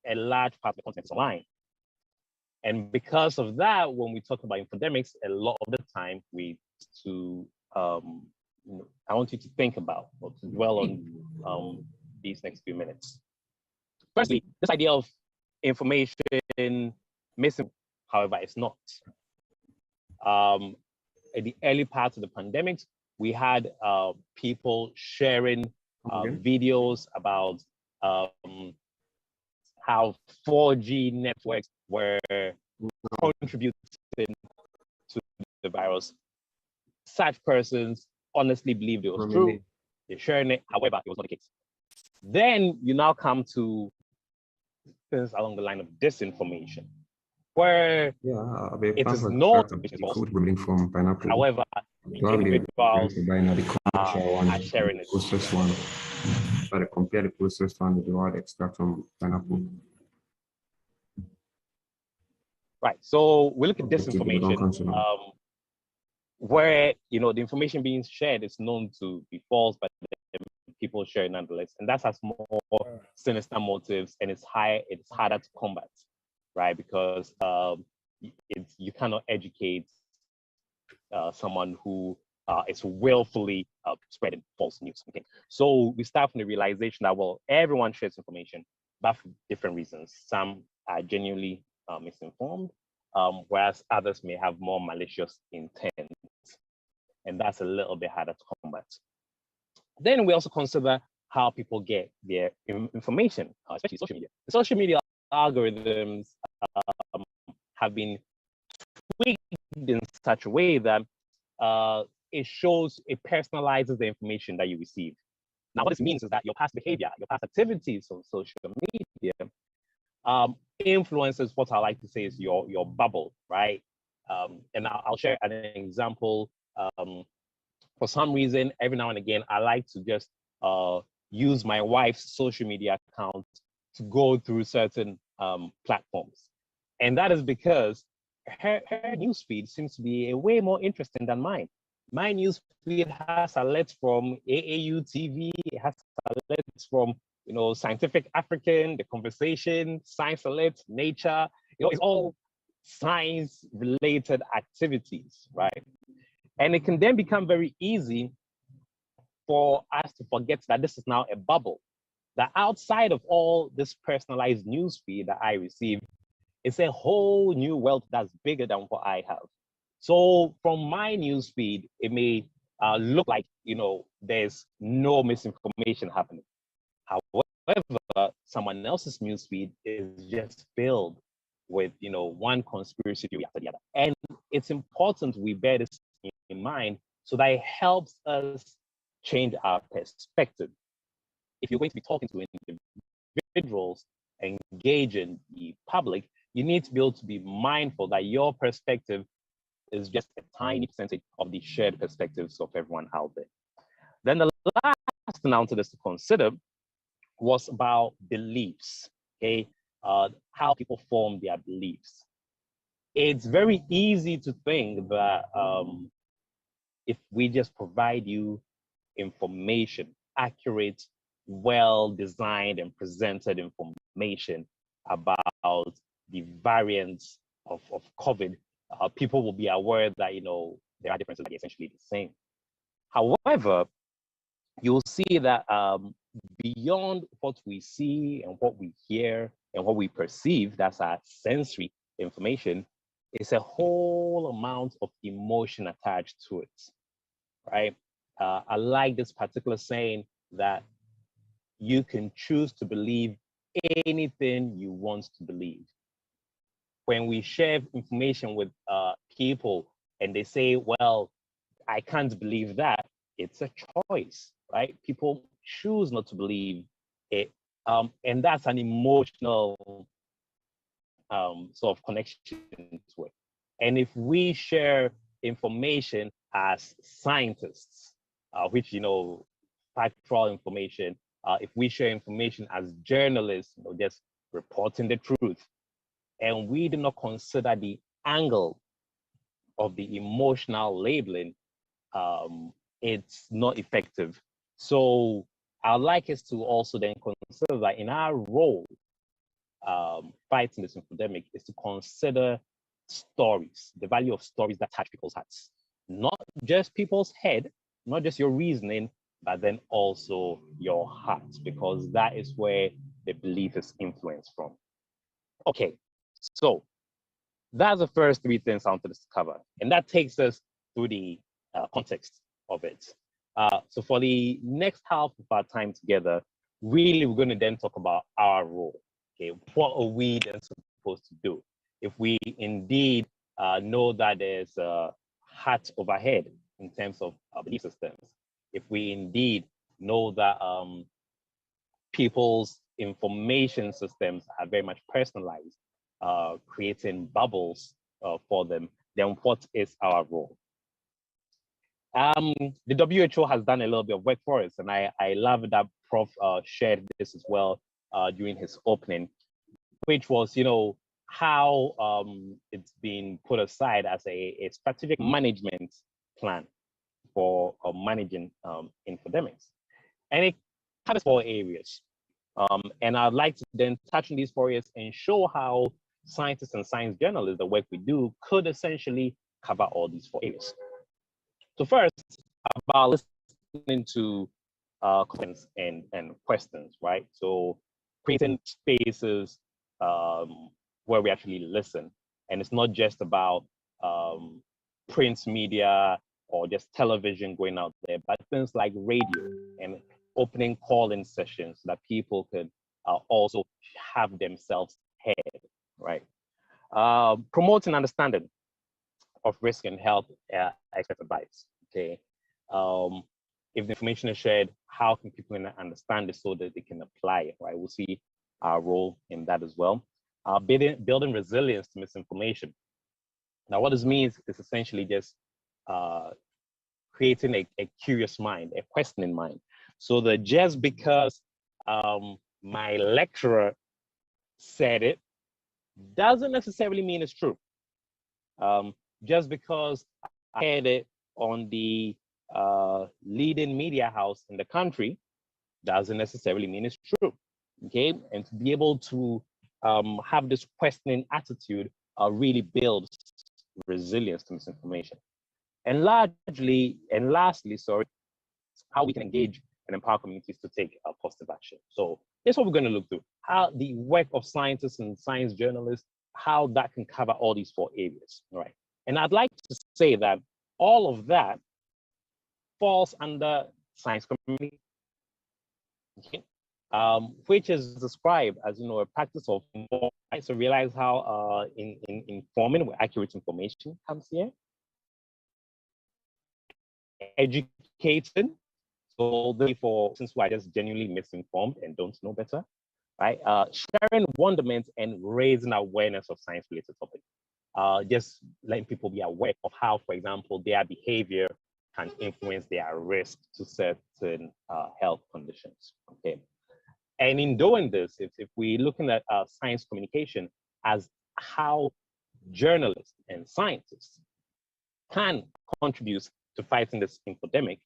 a large part of the content is online. And because of that, when we talk about infodemics, a lot of the time I want you to think about or to dwell on these next few minutes. Firstly, this idea of information missing, however, it's not. At the early parts of the pandemic, we had people sharing videos about how 4G networks were contributing to the virus. Such persons honestly believed it was true. They're sharing it, however, it was not the case. Then you now come to things along the line of disinformation, where it is known which is false. However, individuals are sharing it. But I compare the processed one with the raw extract from pineapple. Right. So we look at disinformation, where the information being shared is known to be false, but people share it nonetheless, and that has more sinister motives, and it's harder to combat, right? Because you cannot educate someone who is willfully spreading false news. Okay, so we start from the realization that, well, everyone shares information, but for different reasons. Some are genuinely misinformed, whereas others may have more malicious intent, and that's a little bit harder to combat. Then we also consider how people get their information, especially social media. The social media algorithms have been tweaked in such a way that it personalizes the information that you receive. Now, what this means is that your past behavior, your past activities on social media influences what I like to say is your bubble, right? And I'll share an example. For some reason, every now and again, I like to just use my wife's social media account to go through certain platforms. And that is because her newsfeed seems to be way more interesting than mine. My newsfeed has alerts from AAU TV, it has alerts from Scientific African, The Conversation, Science Alert, Nature. It's all science-related activities, right? And it can then become very easy for us to forget that this is now a bubble. That outside of all this personalized newsfeed that I receive, it's a whole new world that's bigger than what I have. So from my newsfeed, it may look like there's no misinformation happening. However, someone else's newsfeed is just filled with one conspiracy theory after the other. And it's important we bear this in mind so that it helps us change our perspective. If you're going to be talking to individuals, engaging the public, you need to be able to be mindful that your perspective is just a tiny percentage of the shared perspectives of everyone out there. Then the last thing I wanted us to consider was about beliefs, okay? How people form their beliefs. It's very easy to think that if we just provide you information, accurate, well-designed and presented information about the variants of COVID, people will be aware that there are differences that are essentially the same. However, you'll see that beyond what we see and what we hear and what we perceive, that's our sensory information, is a whole amount of emotion attached to it, right? I like this particular saying that you can choose to believe anything you want to believe. When we share information with people and they say, well, I can't believe that, it's a choice, right? People choose not to believe it. And that's an emotional sort of connection to it. And if we share information as scientists, which, factual information, if we share information as journalists, just reporting the truth, and we do not consider the angle of the emotional labeling, it's not effective. So I'd like us to also then consider that in our role fighting this infodemic is to consider stories, the value of stories that touch people's hearts, not just people's head, not just your reasoning, but then also your heart, because that is where the belief is influenced from. Okay, so that's the first three things I wanted to cover, and that takes us through the context of it. So for the next half of our time together, really we're going to then talk about our role. Okay, what are we then supposed to do if we indeed know that there's a heart overhead in terms of belief systems? If we indeed know that people's information systems are very much personalized, creating bubbles for them, then what is our role? The WHO has done a little bit of work for us, and I love that Prof shared this as well during his opening, which was, how it's been put aside as a strategic management plan for managing infodemics. And it covers 4 areas. And I'd like to then touch on these 4 areas and show how scientists and science journalists, the work we do, could essentially cover all these 4 areas. So first, about listening to comments and questions, right? So creating spaces where we actually listen. And it's not just about print media or just television going out there, but things like radio and opening call-in sessions so that people could also have themselves heard, right? Promoting understanding of risk and health expert advice, okay? If the information is shared, how can people understand it so that they can apply it, right? We'll see our role in that as well. Building resilience to misinformation. Now, what this means is essentially just creating a curious mind, a questioning mind, so that just because my lecturer said it doesn't necessarily mean it's true. Just because I heard it on the leading media house in the country doesn't necessarily mean it's true. Okay, and to be able to have this questioning attitude really builds resilience to misinformation. And lastly, sorry, how we can engage and empower communities to take positive action. So here's what we're going to look through: how the work of scientists and science journalists, how that can cover all these 4 areas, right? And I'd like to say that all of that falls under science community, okay? Which is described as, a practice of, so realize how in informing with accurate information comes here. Educating, so for since who are just genuinely misinformed and don't know better, right? Sharing wonderment and raising awareness of science-related topics. Just letting people be aware of how, for example, their behavior can influence their risk to certain health conditions, okay? And in doing this, if we're looking at science communication as how journalists and scientists can contribute to fighting this infodemic,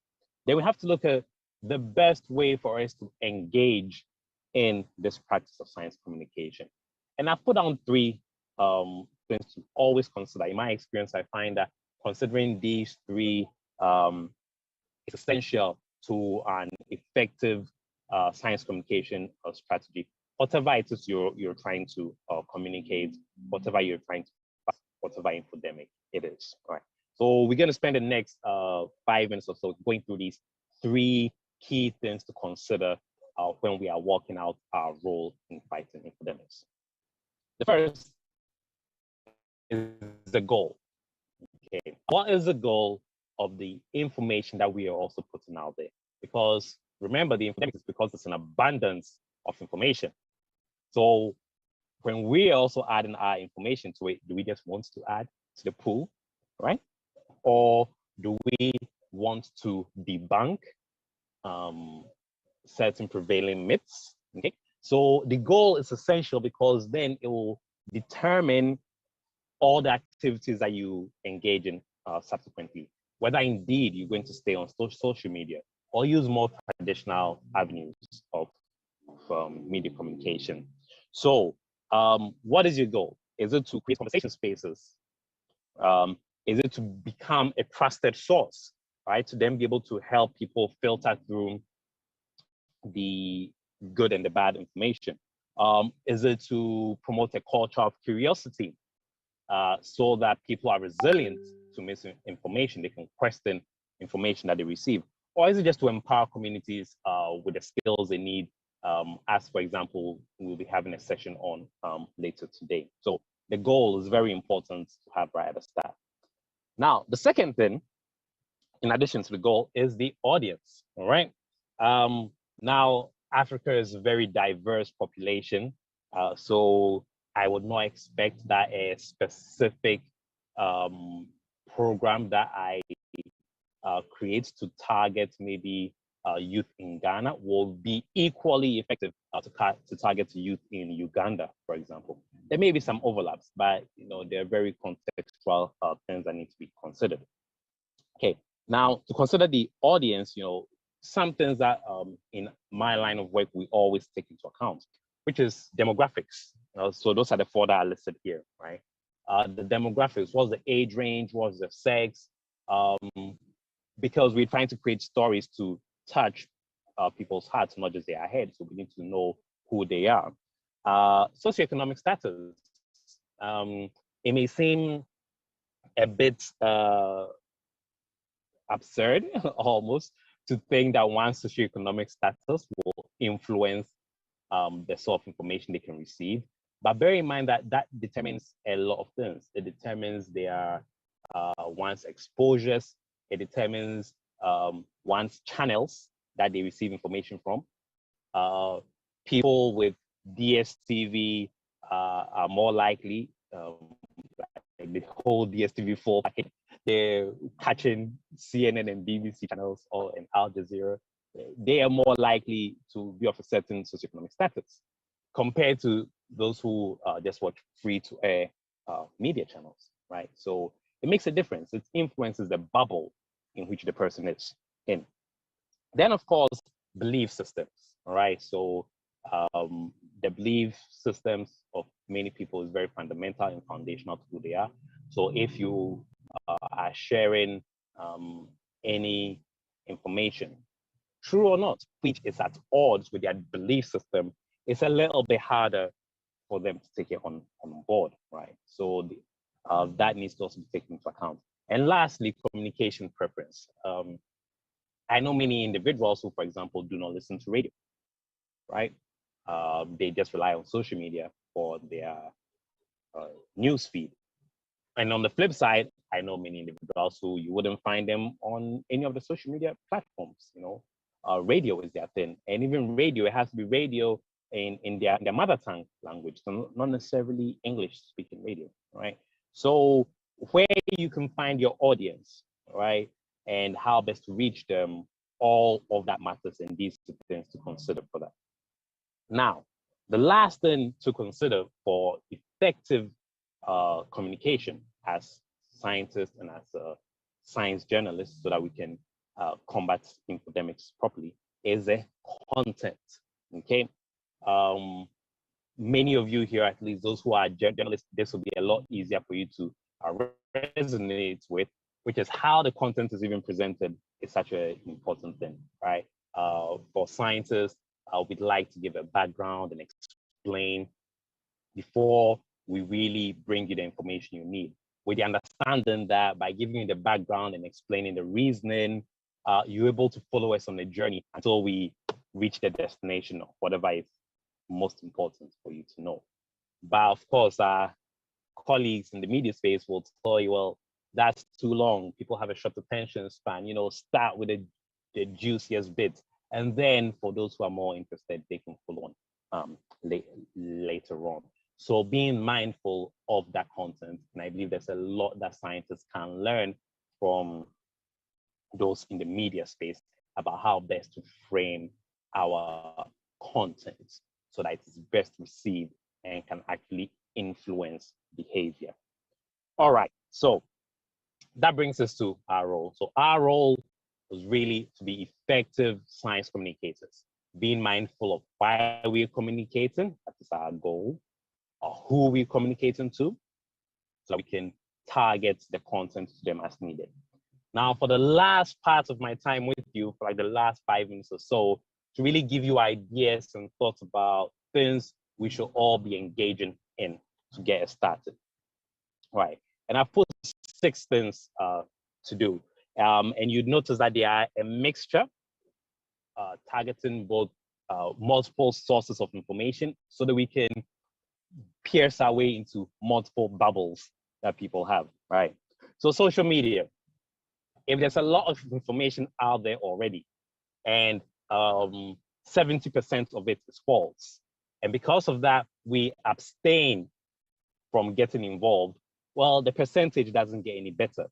then we have to look at the best way for us to engage in this practice of science communication. And I've put down 3 things to always consider. In my experience, I find that considering these 3 is essential to an effective science communication strategy, whatever it is you're trying to communicate, whatever you're trying to, whatever infodemic it is, right? So we're going to spend the next 5 minutes or so going through these 3 key things to consider when we are working out our role in fighting infodemics. The first is the goal. Okay, what is the goal of the information that we are also putting out there? Because remember, the infodemic is because it's an abundance of information. So when we're also adding our information to it, do we just want to add to the pool, right? Or do we want to debunk certain prevailing myths? Okay, so the goal is essential because then it will determine all the activities that you engage in subsequently, whether indeed you're going to stay on social media or use more traditional avenues of media communication. So What is your goal? Is it to create conversation spaces? Is it to become a trusted source, right? To then be able to help people filter through the good and the bad information? Is it to promote a culture of curiosity so that people are resilient to misinformation? They can question information that they receive. Or is it just to empower communities with the skills they need? As for example, we'll be having a session on later today. So the goal is very important to have right at the start. Now, the second thing, in addition to the goal, is the audience, all right? Now, Africa is a very diverse population, so I would not expect that a specific program that I create to target maybe youth in Ghana will be equally effective to target youth in Uganda, for example. There may be some overlaps, but they're very contextual things that need to be considered. Okay, now to consider the audience, some things that in my line of work we always take into account, which is demographics. So those are the four that are listed here, right? The demographics, what's the age range, what's the sex, because we're trying to create stories to touch people's hearts, not just their heads. So we need to know who they are. Socioeconomic status. It may seem a bit absurd almost to think that one's socioeconomic status will influence the sort of information they can receive. But bear in mind that that determines a lot of things. It determines their one's exposures. It determines one's channels that they receive information from. People with DSTV are more likely, like the whole DSTV4 package, they're catching CNN and BBC channels or in Al Jazeera. They are more likely to be of a certain socioeconomic status compared to those who just watch free-to-air media channels, right? So it makes a difference. It influences the bubble in which the person is in. Then, of course, belief systems, all right? So the belief systems of many people is very fundamental and foundational to who they are. So if you are sharing any information, true or not, which is at odds with their belief system, it's a little bit harder for them to take it on board, right? So that needs to also be taken into account. And lastly, communication preference. I know many individuals who, for example, do not listen to radio, right? They just rely on social media for their news feed. And on the flip side, I know many individuals who you wouldn't find them on any of the social media platforms. Radio is their thing, and even radio, it has to be radio in their mother tongue language, so not necessarily English-speaking radio, right? So where you can find your audience, right, and how best to reach them, all of that matters, and these things to consider for that. Now, the last thing to consider for effective communication as scientists and as science journalists, so that we can combat infodemics properly, is the content. Okay, many of you here, at least those who are journalists, this will be a lot easier for you to resonate with, which is how the content is even presented is such an important thing, right? For scientists, we'd like to give a background and explain before we really bring you the information you need, with the understanding that by giving you the background and explaining the reasoning, you're able to follow us on the journey until we reach the destination of whatever is most important for you to know. But of course, our colleagues in the media space will tell you, well, that's too long. People have a short attention span. Start with the juiciest bits. And then for those who are more interested, they can follow on later on. So being mindful of that content, and I believe there's a lot that scientists can learn from those in the media space about how best to frame our content so that it is best received and can actually influence behavior. All right, so that brings us to our role. So our role was really to be effective science communicators, being mindful of why we're communicating, that is our goal, who we're communicating to, so we can target the content to them as needed. Now, for the last part of my time with you, for like the last 5 minutes or so, to really give you ideas and thoughts about things we should all be engaging in to get started. Right. And I've put 6 things to do. And you'd notice that they are a mixture, targeting both multiple sources of information so that we can pierce our way into multiple bubbles that people have, right? So social media, if there's a lot of information out there already, and 70% of it is false, and because of that, we abstain from getting involved, well, the percentage doesn't get any better.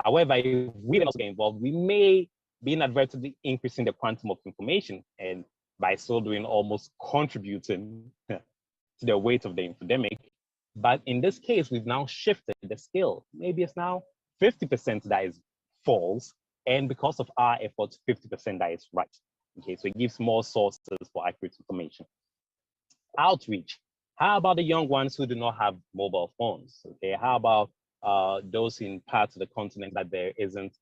However, if we don't get involved, we may be inadvertently increasing the quantum of information, and by so doing, almost contributing to the weight of the infodemic. But in this case, we've now shifted the scale. Maybe it's now 50% that is false, and because of our efforts, 50% that is right. Okay, so it gives more sources for accurate information. Outreach. How about the young ones who do not have mobile phones? Okay, how about those in parts of the continent that there isn't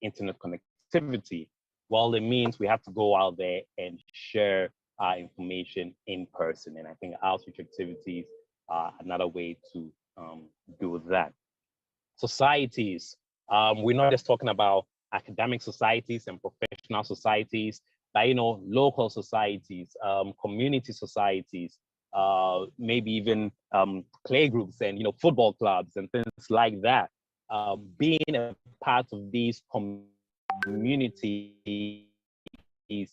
internet connectivity? Well, it means we have to go out there and share our information in person. And I think outreach activities are another way to do that. Societies. We're not just talking about academic societies and professional societies, but local societies, community societies, maybe even playgroups and football clubs and things like that. Being a part of these communities is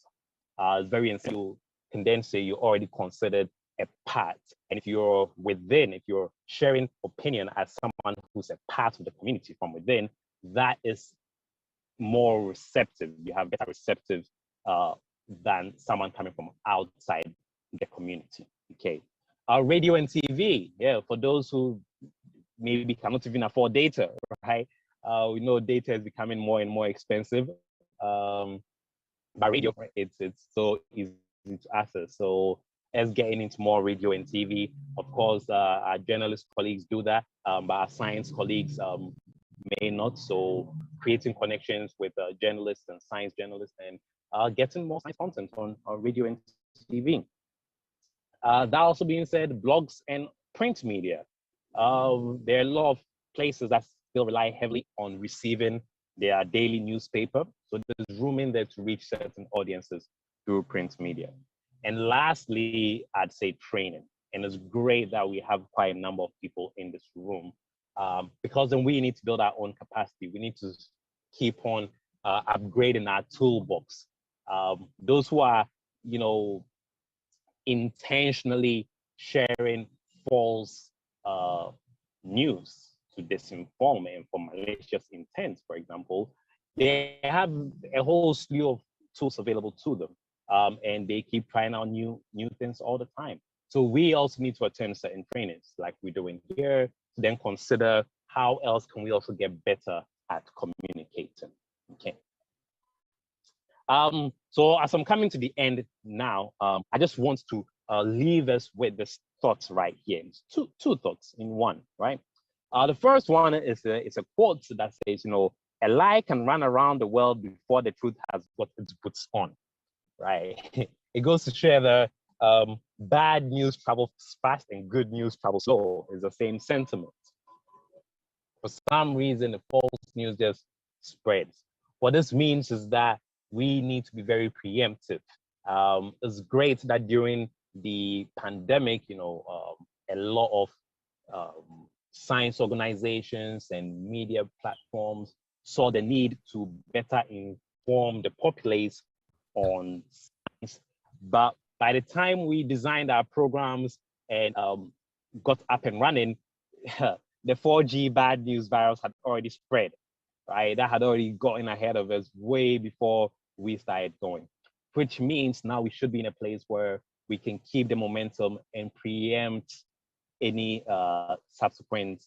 very essential. You can then say you're already considered a part. And if you're sharing opinion as someone who's a part of the community from within, that is more receptive. You have better receptive than someone coming from outside the community. Okay. Radio and TV, yeah, for those who maybe cannot even afford data, right? We know data is becoming more and more expensive. But radio, it's so easy to access. So as getting into more radio and TV, of course, our journalist colleagues do that, but our science colleagues may not. So creating connections with journalists and science journalists and getting more science content on radio and TV. That also being said, blogs and print media. There are a lot of places that still rely heavily on receiving their daily newspaper. So there's room in there to reach certain audiences through print media. And lastly, I'd say training. And it's great that we have quite a number of people in this room because then we need to build our own capacity. We need to keep on upgrading our toolbox. Those who are, intentionally sharing false news to disinform and for malicious intent, for example, they have a whole slew of tools available to them, and they keep trying out new things all the time. So we also need to attend certain trainings like we're doing here, to then consider how else can we also get better at communicating. Okay. So as I'm coming to the end now, I just want to leave us with this thoughts right here. It's two thoughts in one, right? The first one is a quote that says, a lie can run around the world before the truth has got its boots on, right? It goes to share the bad news travels fast and good news travels slow is the same sentiment. For some reason, the false news just spreads. What this means is that we need to be very preemptive. It's great that during the pandemic, a lot of science organizations and media platforms saw the need to better inform the populace on science. But by the time we designed our programs and got up and running, the 4G bad news virus had already spread, right? That had already gotten ahead of us way before we started going, which means now we should be in a place where we can keep the momentum and preempt any subsequent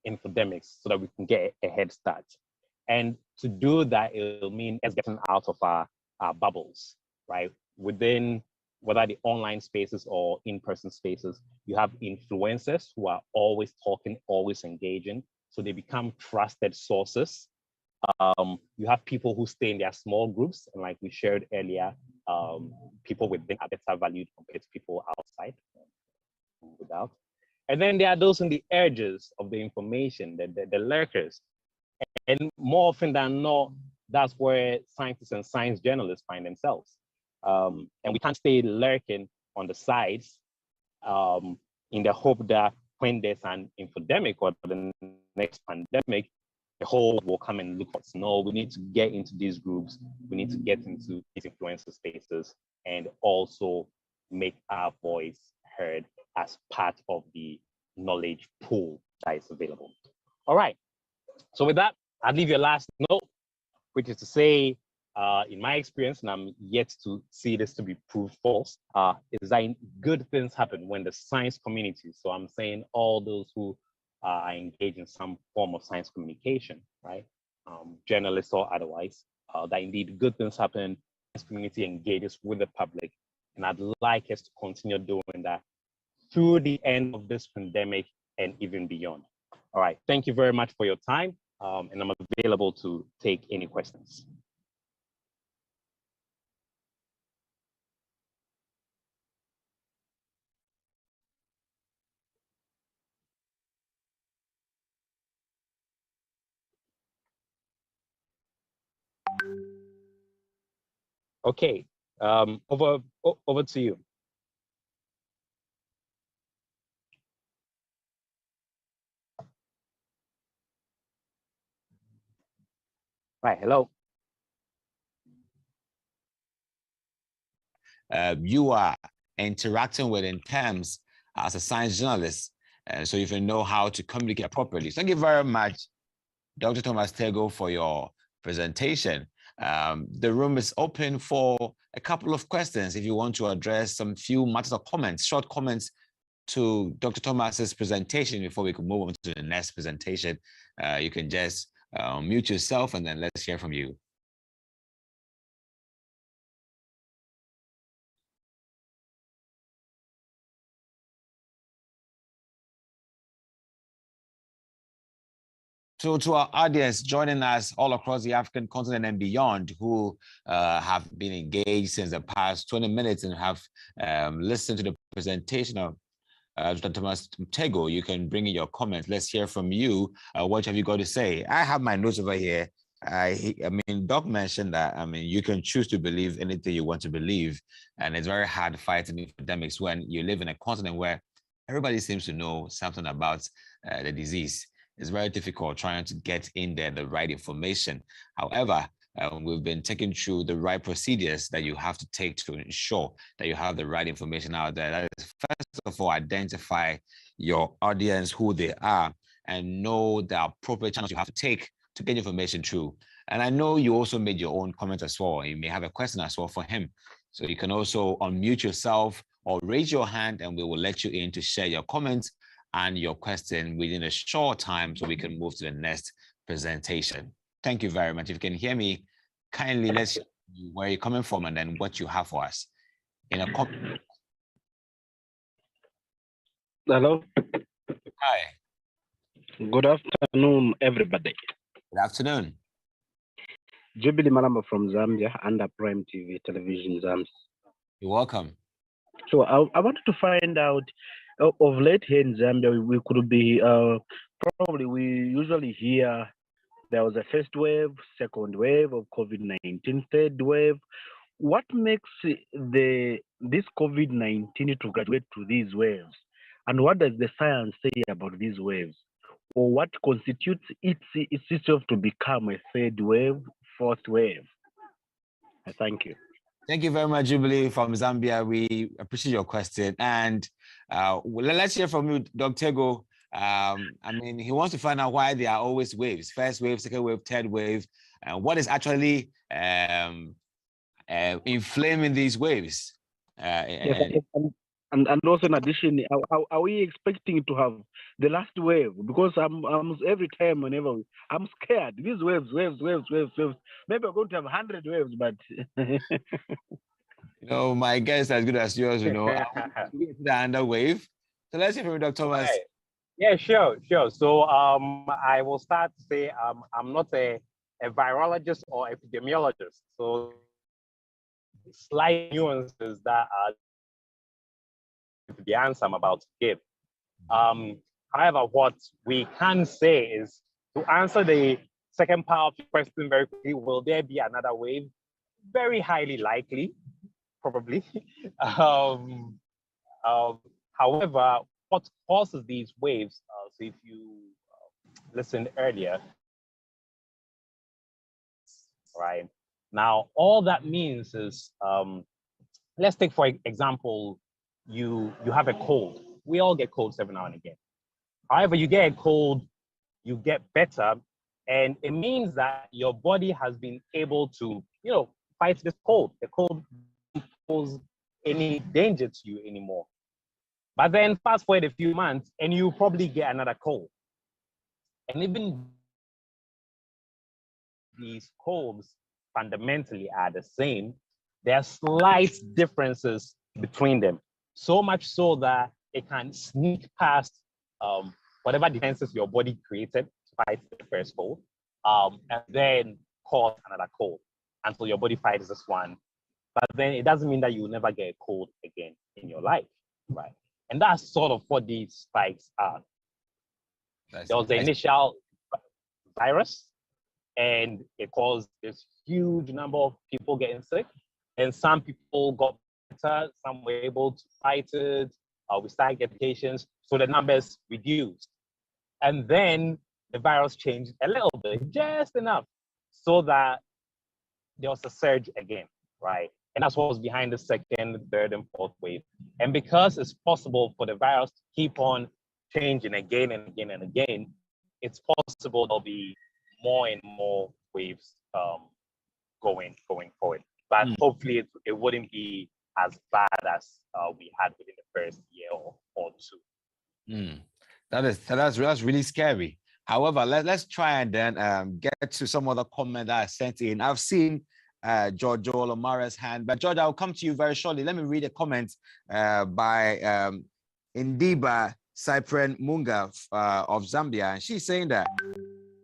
infodemics so that we can get a head start. And to do that, it'll mean us getting out of our bubbles, right? Within whether the online spaces or in-person spaces. You have influencers who are always talking, always engaging. So they become trusted sources. You have people who stay in their small groups. And like we shared earlier, people within are better valued compared to people outside, without. And then there are those on the edges of the information, the lurkers. And more often than not, that's where scientists and science journalists find themselves. And we can't stay lurking on the sides in the hope that when there's an infodemic or the next pandemic, the whole world will come and look for us. No, we need to get into these groups. We need to get into these influencer spaces and also make our voice heard as part of the knowledge pool that is available. All right. So with that, I'll leave your last note, which is to say, in my experience, and I'm yet to see this to be proved false, is that good things happen when the science community, so I'm saying all those who are engaged in some form of science communication, right? Journalists or otherwise, that indeed good things happen, the science community engages with the public. And I'd like us to continue doing that through the end of this pandemic and even beyond. All right, thank you very much for your time. And I'm available to take any questions. Okay, over to you. Right, hello. You are interacting with in terms as a science journalist, so you know how to communicate properly. Thank you very much, Dr. Thomas Tego, for your presentation. The room is open for a couple of questions if you want to address some few matters or comments, short comments to Dr. Thomas's presentation before we can move on to the next presentation. You can just mute yourself and then let's hear from you. So to our audience joining us all across the African continent and beyond, who have been engaged since the past 20 minutes and have listened to the presentation of Dr. Thomas Tego, you can bring in your comments. Let's hear from you. What have you got to say? I have my notes over here. I mean, Doc mentioned that, I mean, you can choose to believe anything you want to believe. And it's very hard fighting epidemics when you live in a continent where everybody seems to know something about the disease. It's very difficult trying to get in there the right information. However, we've been taking through the right procedures that you have to take to ensure that you have the right information out there. That is, first of all, identify your audience, who they are, and know the appropriate channels you have to take to get information through. And I know you also made your own comment as well. You may have a question as well for him. So you can also unmute yourself or raise your hand and we will let you in to share your comments and your question within a short time so we can move to the next presentation. Thank you very much. If you can hear me, kindly let's hear where you're coming from and then what you have for us. Hello. Hi. Good afternoon, everybody. Good afternoon. Jubilee Malamba from Zambia, under Prime TV Television Zambia. You're welcome. So I wanted to find out, of late here in Zambia, we could be, probably we usually hear there was a first wave, second wave of COVID-19, third wave. What makes this COVID-19 to graduate to these waves? And what does the science say about these waves? Or what constitutes itself to become a third wave, fourth wave? Thank you. Thank you very much, Jubilee from Zambia. We appreciate your question. And let's hear from you, Dr. Tego. I mean, he wants to find out why there are always waves, first wave, second wave, third wave, and what is actually inflaming these waves. Yes, and also in addition, are we expecting to have the last wave? Because I'm every time, whenever I'm scared, these waves. Maybe we're going to have 100 waves, but My guess as good as yours, the under wave. So let's hear from Dr. Thomas. Right. Yeah, sure. So I will start to say I'm not a virologist or epidemiologist. So slight nuances that are the answer I'm about to give. However, what we can say is to answer the second part of your question very quickly, will there be another wave? Very highly likely, probably. However, what causes these waves, so if you listened earlier, right? Now, all that means is, let's take, for example, you have a cold. We all get colds every now and again. However, you get a cold, you get better, and it means that your body has been able to, fight this cold. The cold doesn't pose any danger to you anymore. But then fast forward a few months, and you probably get another cold. And even these colds fundamentally are the same, there are slight differences between them. So much so that it can sneak past whatever defenses your body created to fight the first cold, and then cause another cold until your body fights this one. But then it doesn't mean that you will never get a cold again in your life, right? And that's sort of what these spikes are. There was the initial virus, and it caused this huge number of people getting sick. And some people got better, some were able to fight it. We started getting patients, so the numbers reduced. And then the virus changed a little bit, just enough, so that there was a surge again, right? And that's what was behind the second, third, and fourth wave. And because it's possible for the virus to keep on changing again and again and again, it's possible there'll be more and more waves going forward. But hopefully it wouldn't be as bad as we had within the first year or two. That's really scary. However, let's try and then get to some other comment that I sent in. I've seen George Olomara's hand, but George, I'll come to you very shortly. Let me read a comment by Indiba Cyprian Munga of Zambia. And she's saying that,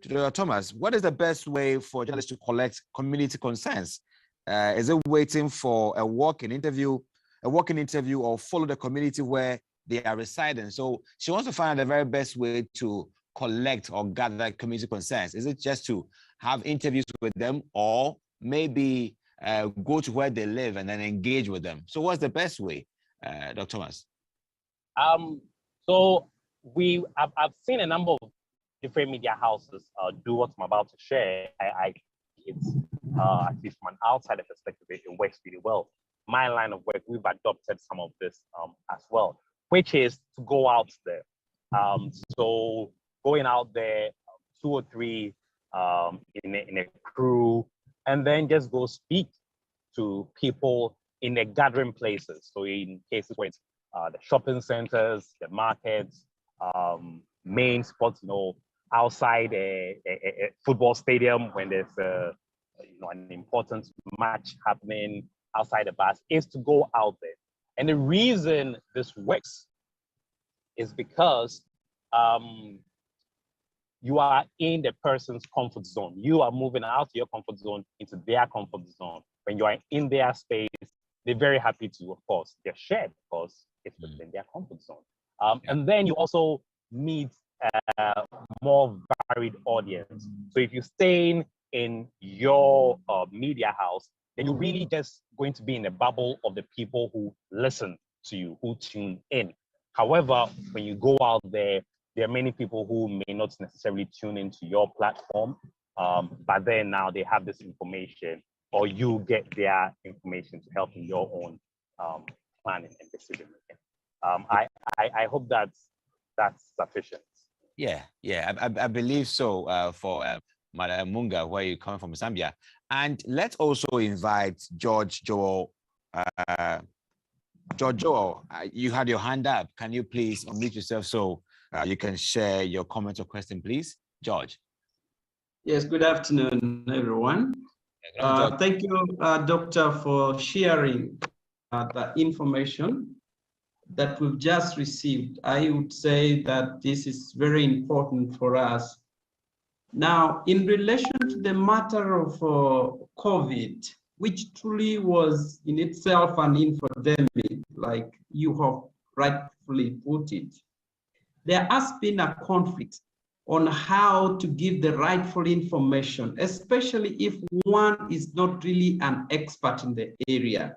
to Dr. Thomas, what is the best way for journalists to collect community concerns? Is it waiting for a walk-in interview, or follow the community where they are residing? So she wants to find out the very best way to collect or gather community concerns. Is it just to have interviews with them, or maybe go to where they live and then engage with them? So what's the best way, Dr. Thomas? So I've seen a number of different media houses do what I'm about to share. It's at least from an outsider perspective, it works really well. My line of work, we've adopted some of this as well, which is to go out there. So going out there, 2 or 3 in a crew, and then just go speak to people in the gathering places. So in cases where it's the shopping centers, the markets, main spots, outside a football stadium when there's an important match happening, outside the bus, is to go out there. And the reason this works is because you are in the person's comfort zone. You are moving out of your comfort zone into their comfort zone. When you are in their space, they're very happy to, of course, they're shared because it's within their comfort zone. And then you also meet more varied audience. So if you're staying in your media house, then you're really just going to be in a bubble of the people who listen to you, who tune in. However, when you go out there, there are many people who may not necessarily tune into your platform, but then now they have this information, or you get their information to help in your own planning and decision making. I hope that's sufficient. Yeah, I believe so for Madam Munga, where you come from, Zambia. And let's also invite George Joel. George Joel, you had your hand up. Can you please unmute yourself so you can share your comment or question, please? George. Yes, good afternoon, everyone. Thank you, Doctor, for sharing the information that we've just received. I would say that this is very important for us. Now, in relation to the matter of COVID, which truly was in itself an infodemic, like you have rightfully put it, there has been a conflict on how to give the rightful information, especially if one is not really an expert in the area.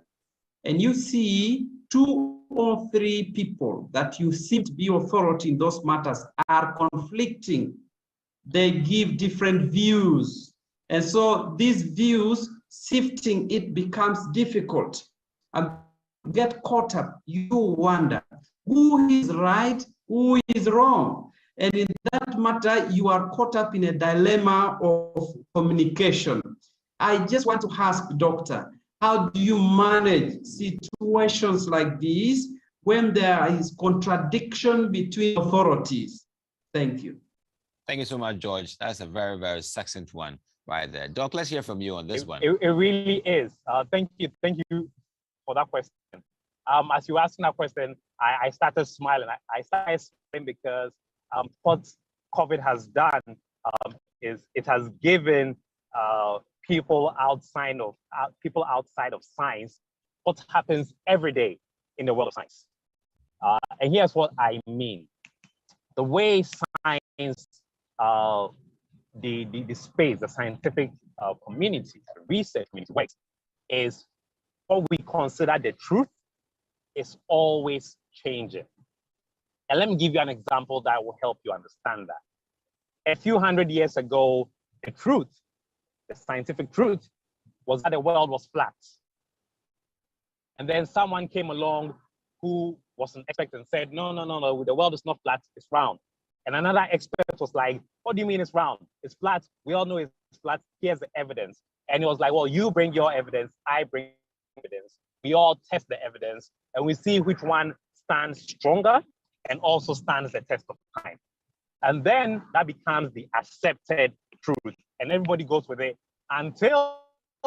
And you see 2 or 3 people that you seem to be authority in those matters are conflicting. They give different views. And so these views, sifting it becomes difficult. And get caught up, you wonder who is right, who is wrong. And in that matter, you are caught up in a dilemma of communication. I just want to ask, Doctor, how do you manage situations like these when there is contradiction between authorities? Thank you. Thank you so much, George. That's a very, very succinct one right there. Doc, let's hear from you on this one. It really is. Thank you for that question. As you were asking that question, I started smiling. I started smiling because what COVID has done is it has given people outside of science what happens every day in the world of science. And here's what I mean. The way science, the space, the scientific community, the research community works is what we consider the truth is always changing. And let me give you an example that will help you understand that. A few hundred years ago, the truth, the scientific truth, was that the world was flat. And then someone came along who was an expert and said, no, the world is not flat, it's round. And another expert was like, what do you mean it's round? It's flat. We all know it's flat. Here's the evidence. And he was like, well, you bring your evidence, I bring evidence. We all test the evidence and we see which one stands stronger and also stands the test of time. And then that becomes the accepted truth. And everybody goes with it until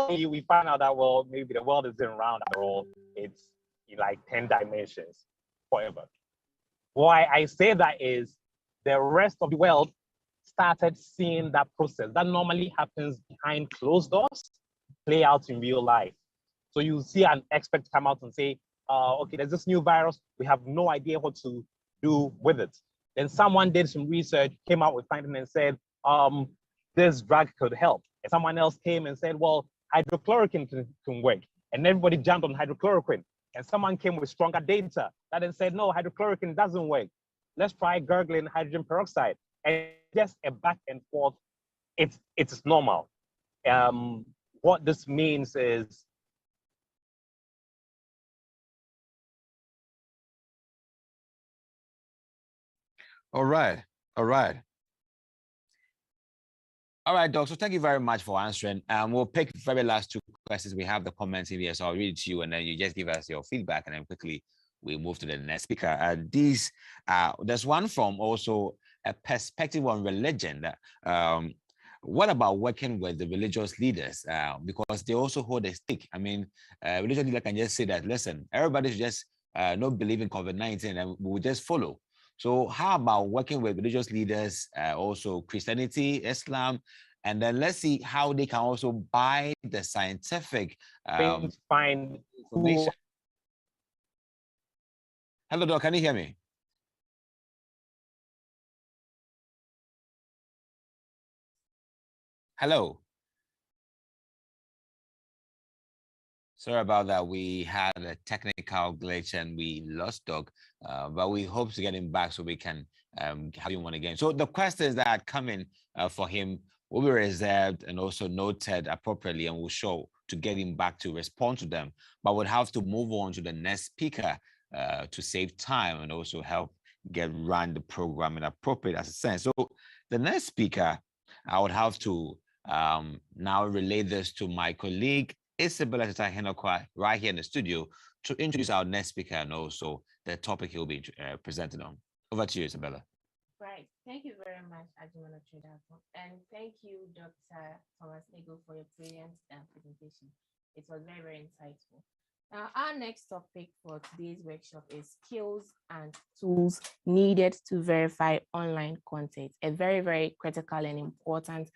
we find out that, well, maybe the world isn't round after all. It's in like 10 dimensions forever. Why I say that is the rest of the world started seeing that process that normally happens behind closed doors play out in real life. So you see an expert come out and say, okay, there's this new virus. We have no idea what to do with it. Then someone did some research, came out with findings and said, this drug could help. And someone else came and said, well, hydrochloroquine can work. And everybody jumped on hydrochloroquine. And someone came with stronger data that then said, no, hydrochloroquine doesn't work. Let's try gurgling hydrogen peroxide. And just a back and forth, it's normal. What this means is, All right. All right, Doc. So thank you very much for answering. We'll pick the very last 2 questions. We have the comments in here, so I'll read it to you, and then you just give us your feedback, and then quickly we move to the next speaker. There's one from also a perspective on religion. What about working with the religious leaders? Because they also hold a stake. I mean, religious leader can just say that, listen, everybody should just not believe in COVID-19 and we'll just follow. So how about working with religious leaders, also Christianity, Islam, and then let's see how they can also buy the scientific find information. Hello, Doc, can you hear me? Hello. Sorry about that. We had a technical glitch and we lost Doc, but we hope to get him back so we can have him on again. So the questions that are coming for him will be reserved and also noted appropriately, and we'll show to get him back to respond to them. But we'll have to move on to the next speaker to save time and also help run the program in appropriate sense. So the next speaker, I would have to now relay this to my colleague, Isabella Henokwa, right here in the studio, to introduce our next speaker and also the topic he'll be presenting on. Over to you, Isabella. Right. Thank you very much, Ajimana Chidapo. And thank you, Dr. Thomas Ego, for your brilliant presentation. It was very, very insightful. Our next topic for today's workshop is skills and tools needed to verify online content. A very, very critical and important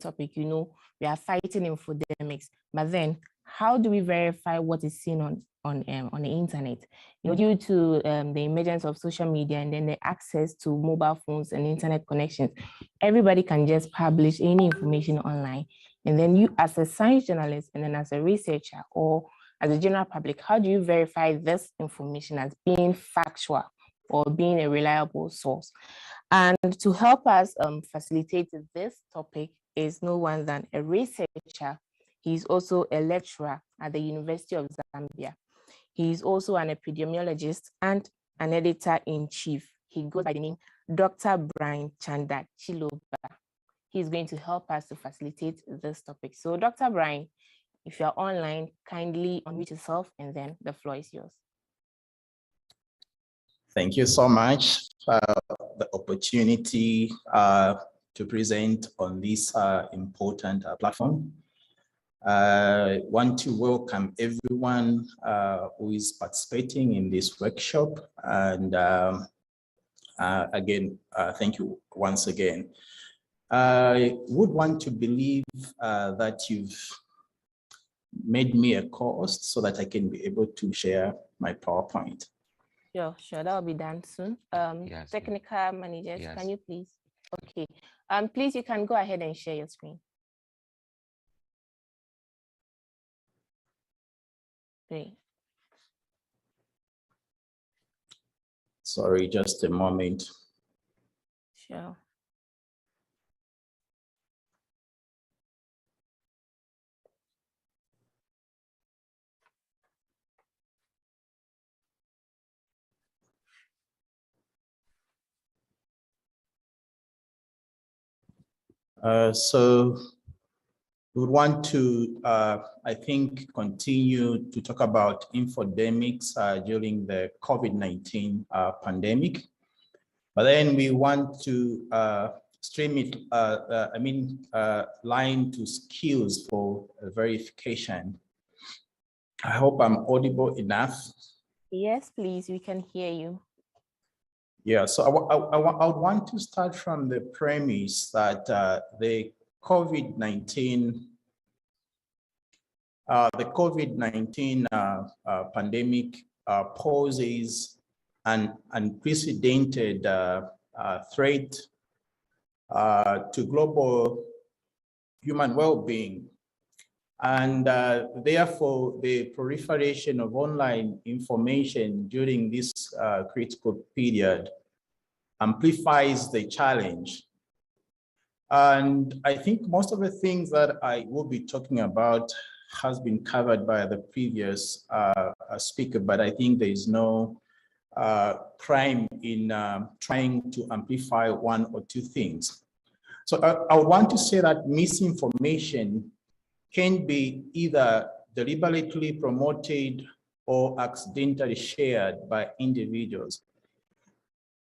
topic. You know, we are fighting infodemics, but then how do we verify what is seen on the internet? You know, due to the emergence of social media and then the access to mobile phones and internet connections, everybody can just publish any information online. And then you, as a science journalist and then as a researcher or as a general public, how do you verify this information as being factual or being a reliable source? And to help us facilitate this topic is no one than a researcher. He's also a lecturer at the University of Zambia. He's also an epidemiologist and an editor-in-chief. He goes by the name Dr. Brian Chanda Chiloba. He's going to help us to facilitate this topic. So Dr. Brian, if you're online, kindly unmute yourself and then the floor is yours. Thank you so much for the opportunity to present on this important platform. I want to welcome everyone who is participating in this workshop. And again, thank you once again. I would want to believe that you've made me a co-host so that I can be able to share my PowerPoint. Sure, that'll be done soon. Yes, Technical managers, yes. can you please? Okay, please, you can go ahead and share your screen. Great. Sorry, just a moment. Sure. So we would want to, I think, continue to talk about infodemics during the COVID-19 pandemic. But then we want to stream it, line to skills for verification. I hope I'm audible enough. Yes, please, we can hear you. Yeah, so I would want to start from the premise that the COVID-19 pandemic poses an unprecedented threat to global human well-being. And therefore, the proliferation of online information during this critical period amplifies the challenge. And I think most of the things that I will be talking about has been covered by the previous speaker, but I think there is no crime in trying to amplify one or two things. So I would want to say that misinformation can be either deliberately promoted or accidentally shared by individuals.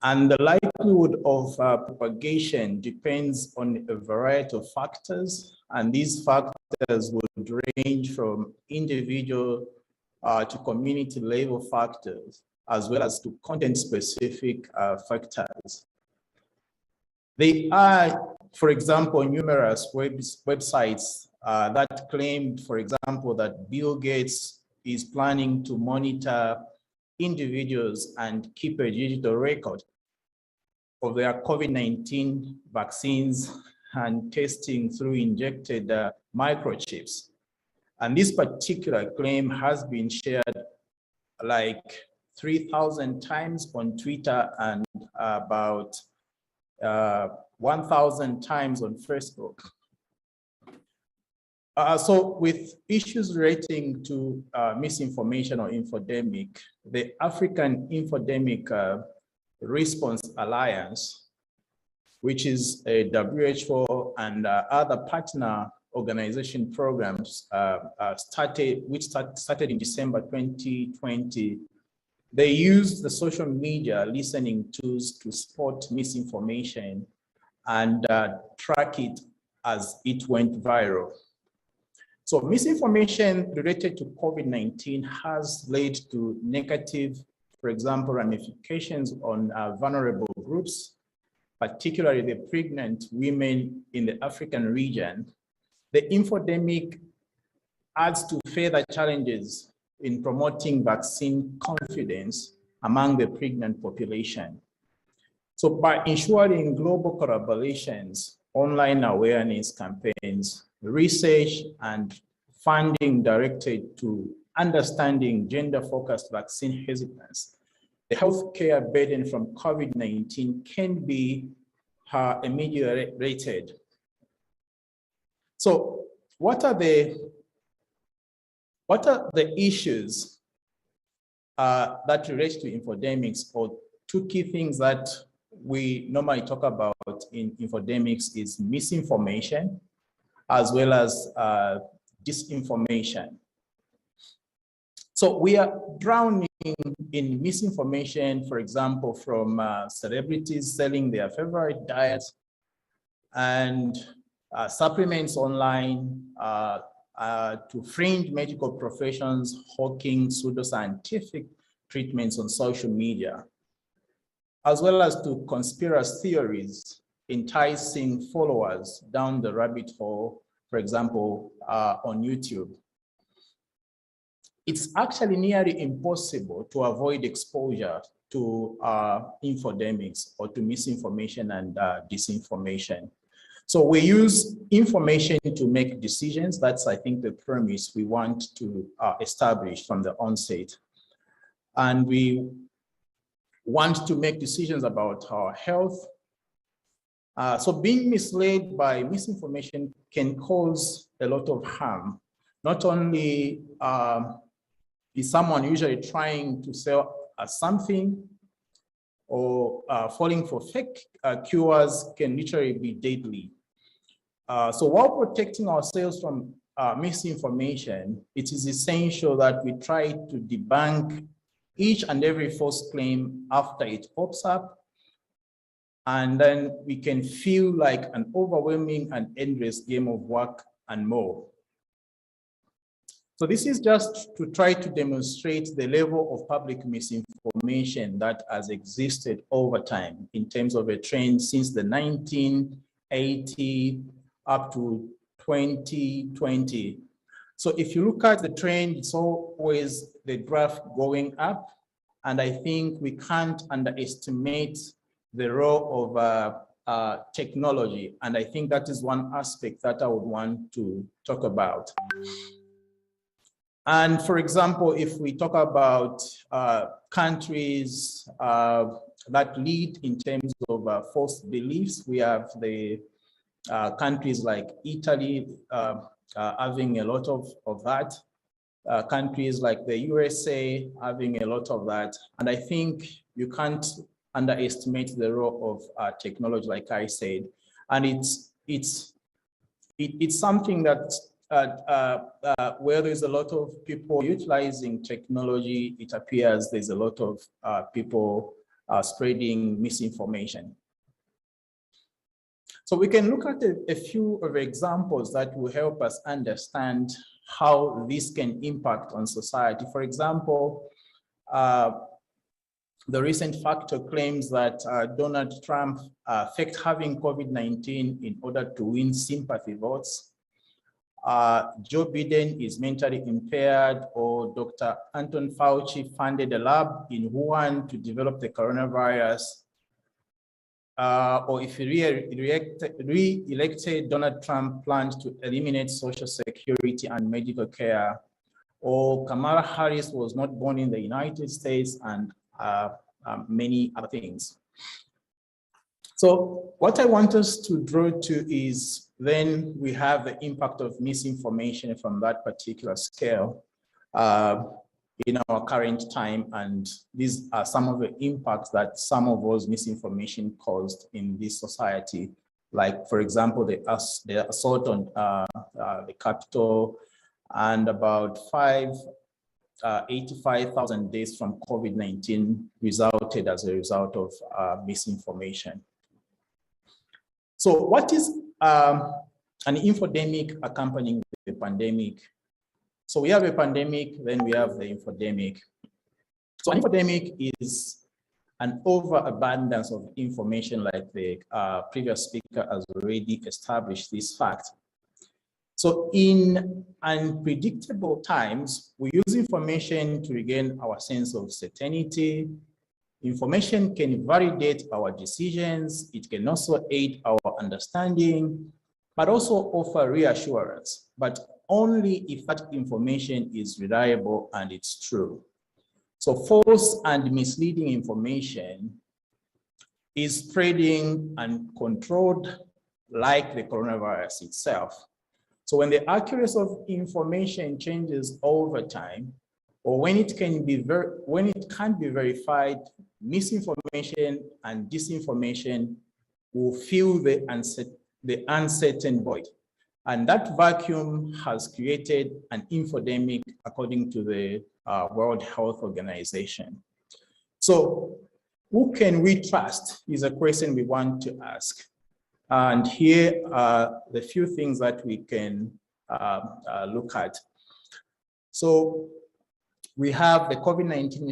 And the likelihood of propagation depends on a variety of factors, and these factors would range from individual to community level factors, as well as to content-specific factors. There are, for example, numerous websites that claimed, for example, that Bill Gates is planning to monitor individuals and keep a digital record of their COVID-19 vaccines and testing through injected microchips. And this particular claim has been shared like 3,000 times on Twitter and about 1,000 times on Facebook. So with issues relating to misinformation or infodemic, the African Infodemic Response Alliance, which is a WHO and other partner organization programs which started in December 2020. They use the social media listening tools to spot misinformation and track it as it went viral. So misinformation related to COVID-19 has led to negative, for example, ramifications on vulnerable groups, particularly the pregnant women in the African region. The infodemic adds to further challenges in promoting vaccine confidence among the pregnant population. So by ensuring global collaborations, online awareness campaigns, research and funding directed to understanding gender-focused vaccine hesitance, the healthcare burden from COVID-19 can be ameliorated. So what are the issues that relate to infodemics, or two key things that we normally talk about in infodemics is misinformation as well as disinformation. So we are drowning in misinformation, for example, from celebrities selling their favorite diets and supplements online, to fringe medical professions hawking pseudoscientific treatments on social media, as well as to conspiracy theories enticing followers down the rabbit hole, for example, on YouTube. It's actually nearly impossible to avoid exposure to infodemics or to misinformation and disinformation. So we use information to make decisions. That's, I think, the premise we want to establish from the onset. And we want to make decisions about our health. So being misled by misinformation can cause a lot of harm. Not only is someone usually trying to sell something, or falling for fake cures can literally be deadly. So while protecting ourselves from misinformation, it is essential that we try to debunk each and every false claim after it pops up, and then we can feel like an overwhelming and endless game of work and more. So this is just to try to demonstrate the level of public misinformation that has existed over time in terms of a trend since the 1980 up to 2020. So if you look at the trend, it's always the graph going up. And I think we can't underestimate the role of technology. And I think that is one aspect that I would want to talk about. And for example, if we talk about countries that lead in terms of false beliefs, we have the countries like Italy having a lot of that, countries like the USA having a lot of that. And I think you can't underestimate the role of technology, like I said. And it's something that where there's a lot of people utilizing technology, it appears there's a lot of people spreading misinformation. So we can look at a few of the examples that will help us understand how this can impact on society. For example, the recent factor claims that Donald Trump faked having COVID-19 in order to win sympathy votes. Joe Biden is mentally impaired, or Dr. Anton Fauci funded a lab in Wuhan to develop the coronavirus. Or if he re-elected, Donald Trump plans to eliminate Social Security and medical care. Or Kamala Harris was not born in the United States, and many other things. So what I want us to draw to is then we have the impact of misinformation from that particular scale in our current time. And these are some of the impacts that some of those misinformation caused in this society. Like, for example, the assault on the Capitol, and about 85,000 deaths from COVID-19 resulted as a result of misinformation. So what is an infodemic accompanying the pandemic. So we have a pandemic, then we have the infodemic. So an infodemic is an overabundance of information, like the previous speaker has already established this fact. So in unpredictable times, we use information to regain our sense of certainty. Information can validate our decisions. It can also aid our understanding, but also offer reassurance, but only if that information is reliable and it's true. So false and misleading information is spreading uncontrolled, like the coronavirus itself. So when the accuracy of information changes over time, or when it can't be verified, misinformation and disinformation will fill the uncertain void. And that vacuum has created an infodemic, according to the World Health Organization. So who can we trust is a question we want to ask. And here are the few things that we can look at. So we have the COVID-19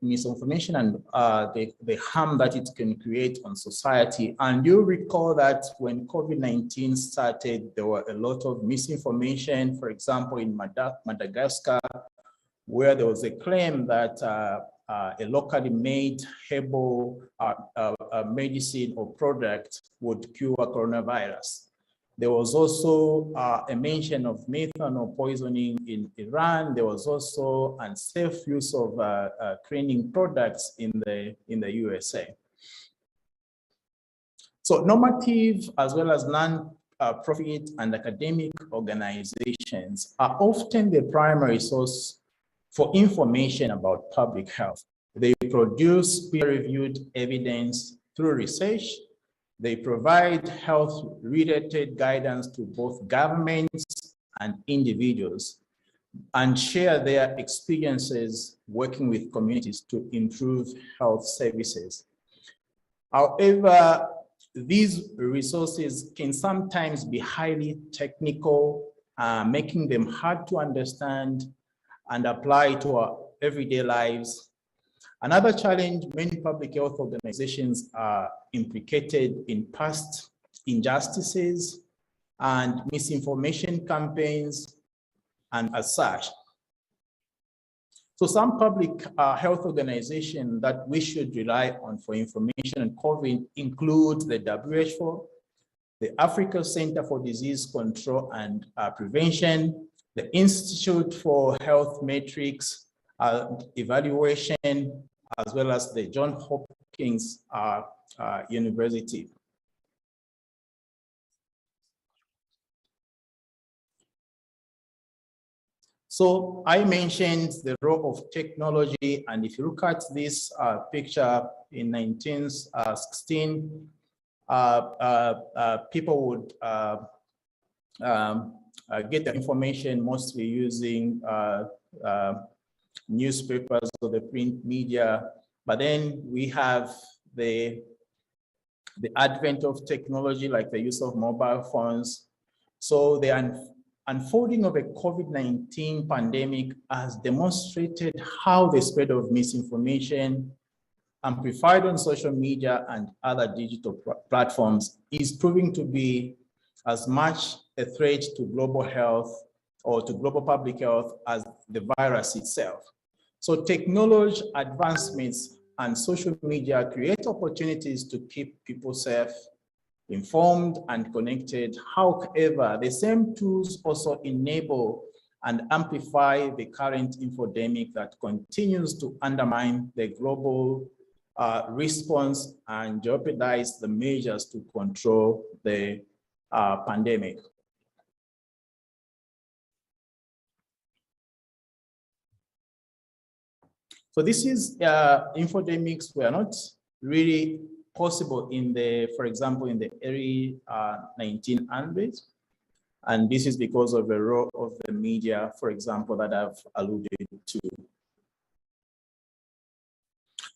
misinformation and the harm that it can create on society. And you recall that when COVID-19 started, there were a lot of misinformation, for example, in Madagascar, where there was a claim that a locally made herbal medicine or product would cure coronavirus. There was also a mention of methanol poisoning in Iran. There was also unsafe use of cleaning products in the USA. So normative as well as non-profit and academic organizations are often the primary source for information about public health. They produce peer-reviewed evidence through research. They provide health-related guidance to both governments and individuals, and share their experiences working with communities to improve health services. However, these resources can sometimes be highly technical, making them hard to understand and apply to our everyday lives. Another challenge, many public health organizations are implicated in past injustices and misinformation campaigns, and as such. So some public health organizations that we should rely on for information on COVID include the WHO, the Africa Center for Disease Control and Prevention, the Institute for Health Metrics Evaluation, as well as the Johns Hopkins University. So I mentioned the role of technology, and if you look at this picture in 1916, people would get the information mostly using newspapers or the print media. But then we have the advent of technology, like the use of mobile phones. So the unfolding of a COVID-19 pandemic has demonstrated how the spread of misinformation amplified on social media and other digital platforms is proving to be as much a threat to global health or to global public health as the virus itself. So technology advancements and social media create opportunities to keep people safe, informed, and connected. However, the same tools also enable and amplify the current infodemic that continues to undermine the global response and jeopardize the measures to control the pandemic. So this is infodemics were not really possible in the, for example, in the early 1900s. And this is because of the role of the media, for example, that I've alluded to.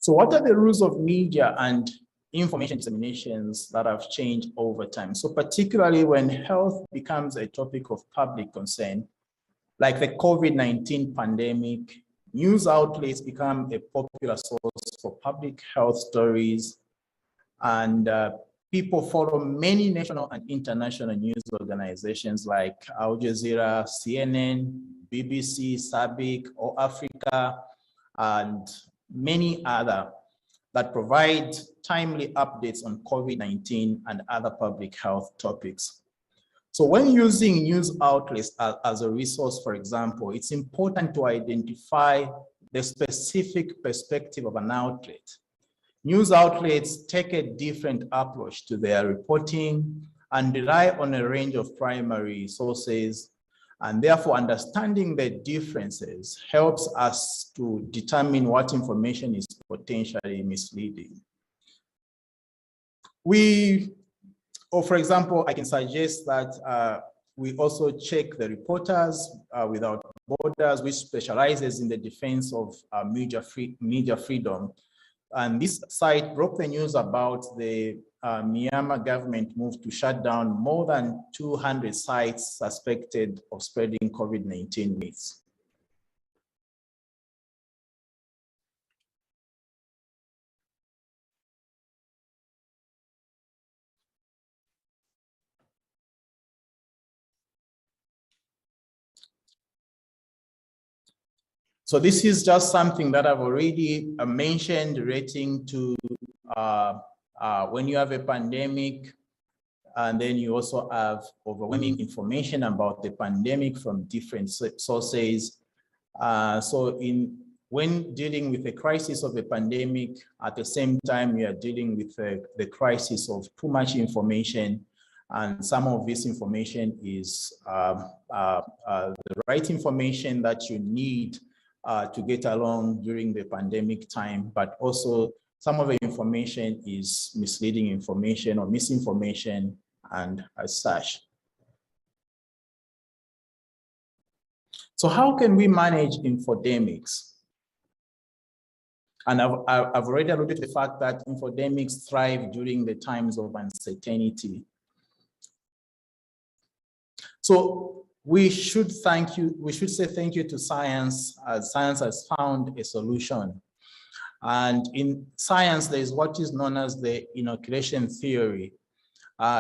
So what are the rules of media and information disseminations that have changed over time. So particularly when health becomes a topic of public concern, like the COVID-19 pandemic, news outlets become a popular source for public health stories, and people follow many national and international news organizations like Al Jazeera, CNN, BBC, SABIC, or Africa, and many other that provide timely updates on COVID-19 and other public health topics. So when using news outlets as a resource, for example, it's important to identify the specific perspective of an outlet. News outlets take a different approach to their reporting and rely on a range of primary sources, and therefore understanding the differences helps us to determine what information is potentially misleading. For example, I can suggest that we also check the Reporters Without Borders, which specializes in the defense of media freedom. And this site broke the news about the Myanmar government move to shut down more than 200 sites suspected of spreading COVID-19 myths. So this is just something that I've already mentioned relating to when you have a pandemic, and then you also have overwhelming information about the pandemic from different sources. When dealing with the crisis of a pandemic, at the same time, you are dealing with the crisis of too much information. And some of this information is the right information that you need to get along during the pandemic time, but also some of the information is misleading information or misinformation and as such. So how can we manage infodemics? And I've already alluded to the fact that infodemics thrive during the times of uncertainty. So we should say thank you to science, as science has found a solution. And in science, there is what is known as the inoculation theory,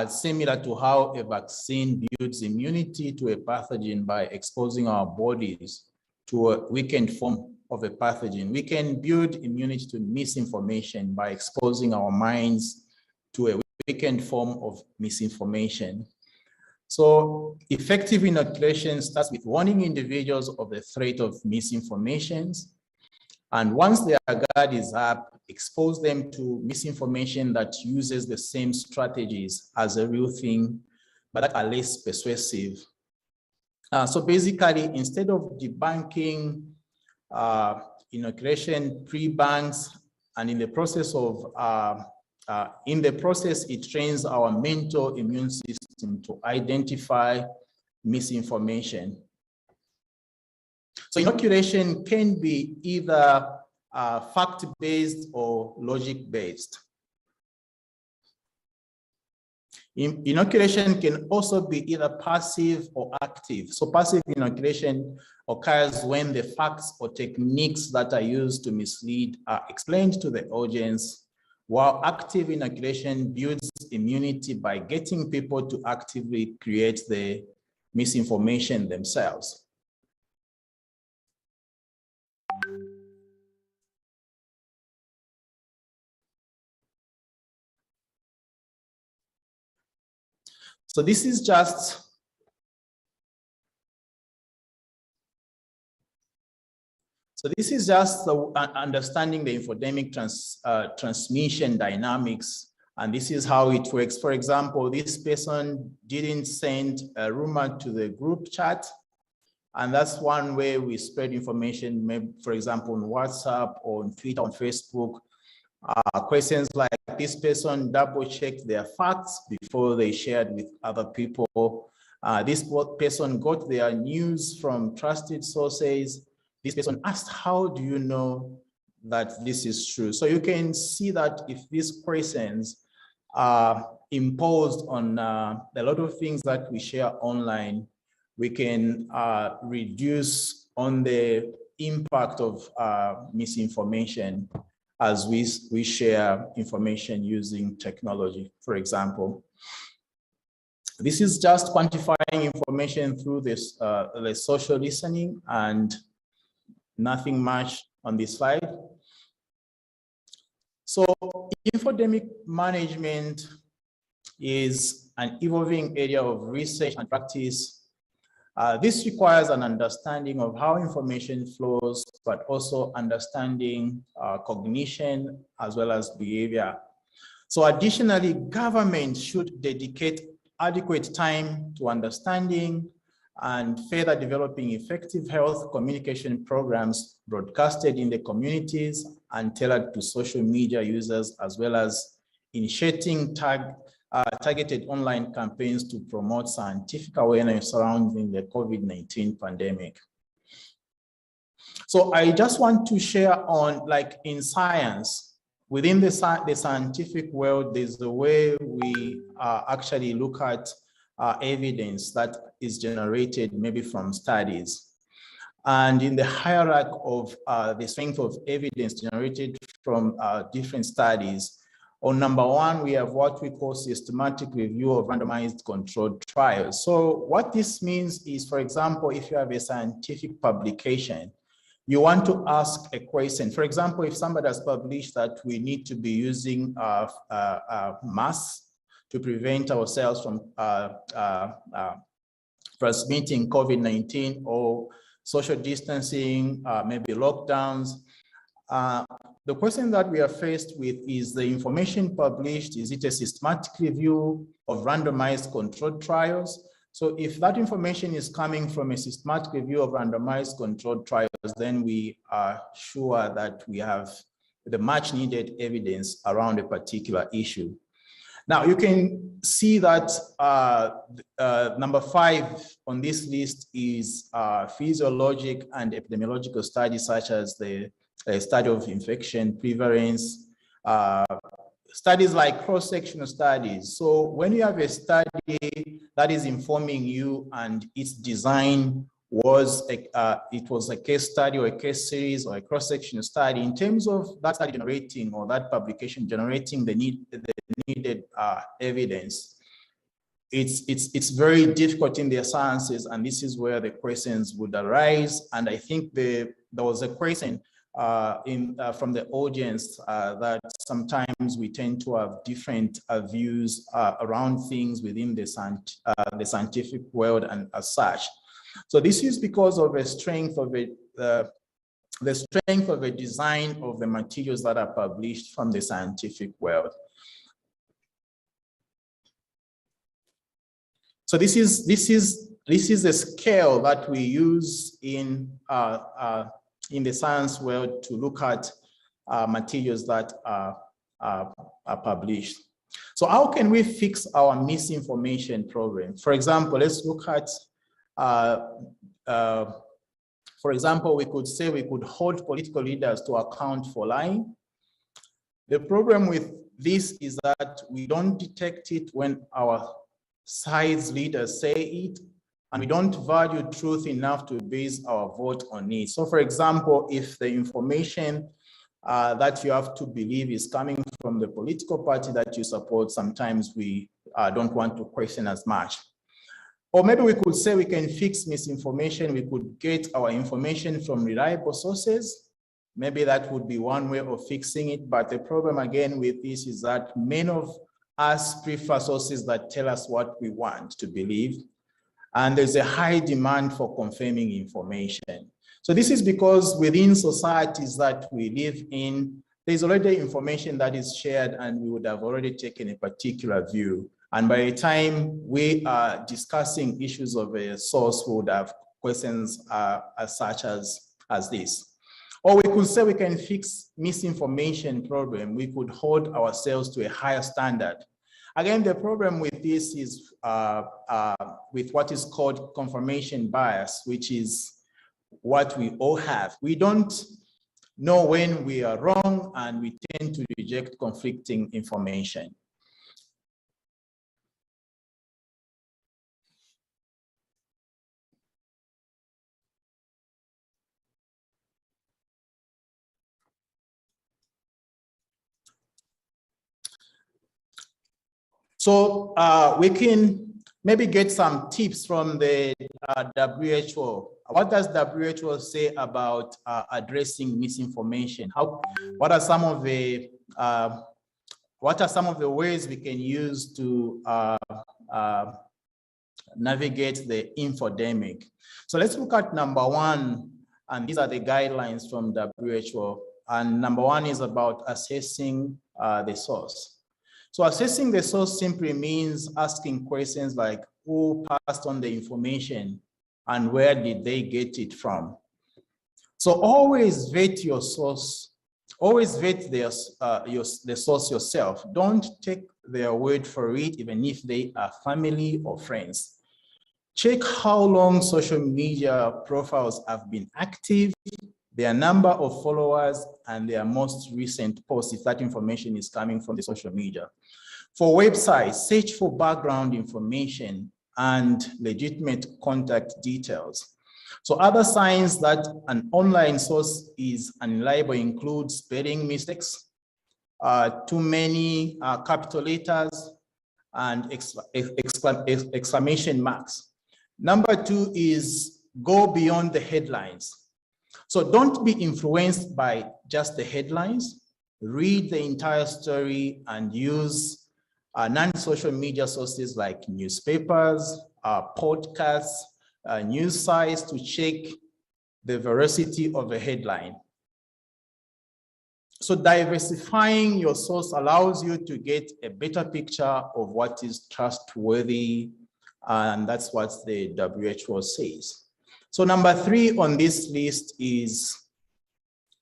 similar to how a vaccine builds immunity to a pathogen by exposing our bodies to a weakened form of a pathogen. We can build immunity to misinformation by exposing our minds to a weakened form of misinformation. So effective inoculation starts with warning individuals of the threat of misinformations. And once their guard is up, expose them to misinformation that uses the same strategies as a real thing, but that are less persuasive. So basically, instead of debunking inoculation pre-banks, and in the process, it trains our mental immune system to identify misinformation. So inoculation can be either fact-based or logic-based. Inoculation can also be either passive or active. So passive inoculation occurs when the facts or techniques that are used to mislead are explained to the audience, while active inoculation builds immunity by getting people to actively create the misinformation themselves. So this is just understanding the infodemic transmission dynamics, and this is how it works. For example, this person didn't send a rumor to the group chat, and that's one way we spread information, maybe, for example, on WhatsApp or on Twitter, on Facebook. Questions like, this person double-checked their facts before they shared with other people. This person got their news from trusted sources. This person asked, how do you know that this is true. So you can see that if these questions are imposed on a lot of things that we share online, we can reduce on the impact of misinformation as we share information using technology, for example. This is just quantifying information through this the social listening, and nothing much on this slide. So infodemic management is an evolving area of research and practice. This requires an understanding of how information flows, but also understanding cognition as well as behavior. So additionally, government should dedicate adequate time to understanding and further developing effective health communication programs broadcasted in the communities and tailored to social media users, as well as initiating targeted online campaigns to promote scientific awareness surrounding the COVID-19 pandemic. So I just want to share on, like in science, within the scientific world, there's a way we actually look at evidence that is generated maybe from studies. And in the hierarchy of the strength of evidence generated from different studies, on number one, we have what we call systematic review of randomized controlled trials. So what this means is, for example, if you have a scientific publication, you want to ask a question. For example, if somebody has published that we need to be using masks to prevent ourselves from transmitting COVID-19, or social distancing, maybe lockdowns. The question that we are faced with is the information published, is it a systematic review of randomized controlled trials? So if that information is coming from a systematic review of randomized controlled trials, then we are sure that we have the much needed evidence around a particular issue. Now you can see that number 5 on this list is physiologic and epidemiological studies, such as the study of infection prevalence, studies like cross-sectional studies. So when you have a study that is informing you and its design was it was a case study or a case series or a cross-sectional study, in terms of that study generating or that publication generating the needed evidence, it's very difficult in the sciences, and this is where the questions would arise. And I think there was a question from the audience that sometimes we tend to have different views around things within the scientific world and as such. So this is because of the strength of it, the strength of the design of the materials that are published from the scientific world. So this is a scale that we use in the science world to look at materials that are published. So how can we fix our misinformation problem? For example, let's look at, for example, we could say we could hold political leaders to account for lying. The problem with this is that we don't detect it when our side's leaders say it, and we don't value truth enough to base our vote on it. So for example, if the information that you have to believe is coming from the political party that you support, sometimes we don't want to question as much. Or maybe we could say we can fix misinformation. We could get our information from reliable sources. Maybe that would be one way of fixing it. But the problem again with this is that many of us prefer sources that tell us what we want to believe. And there's a high demand for confirming information. So this is because within societies that we live in, there's already information that is shared, and we would have already taken a particular view. And by the time we are discussing issues of a source, we would have questions as such as this. Or we could say we can fix misinformation problem. We could hold ourselves to a higher standard. Again, the problem with this is with what is called confirmation bias, which is what we all have. We don't know when we are wrong, and we tend to reject conflicting information. So we can maybe get some tips from the WHO. What does WHO say about addressing misinformation? What are some of the ways we can use to navigate the infodemic? So let's look at number one, and these are the guidelines from WHO. And number one is about assessing the source. So assessing the source simply means asking questions like, who passed on the information and where did they get it from? So always vet your source, always vet the source yourself. Don't take their word for it, even if they are family or friends. Check how long social media profiles have been active, their number of followers, and their most recent posts, if that information is coming from the social media. For websites, search for background information and legitimate contact details. So other signs that an online source is unreliable include spelling mistakes, too many capital letters, and exclamation marks. Number two is go beyond the headlines. So don't be influenced by just the headlines. Read the entire story and use non-social media sources like newspapers, podcasts, news sites to check the veracity of a headline. So diversifying your source allows you to get a better picture of what is trustworthy, and that's what the WHO says. So number three on this list is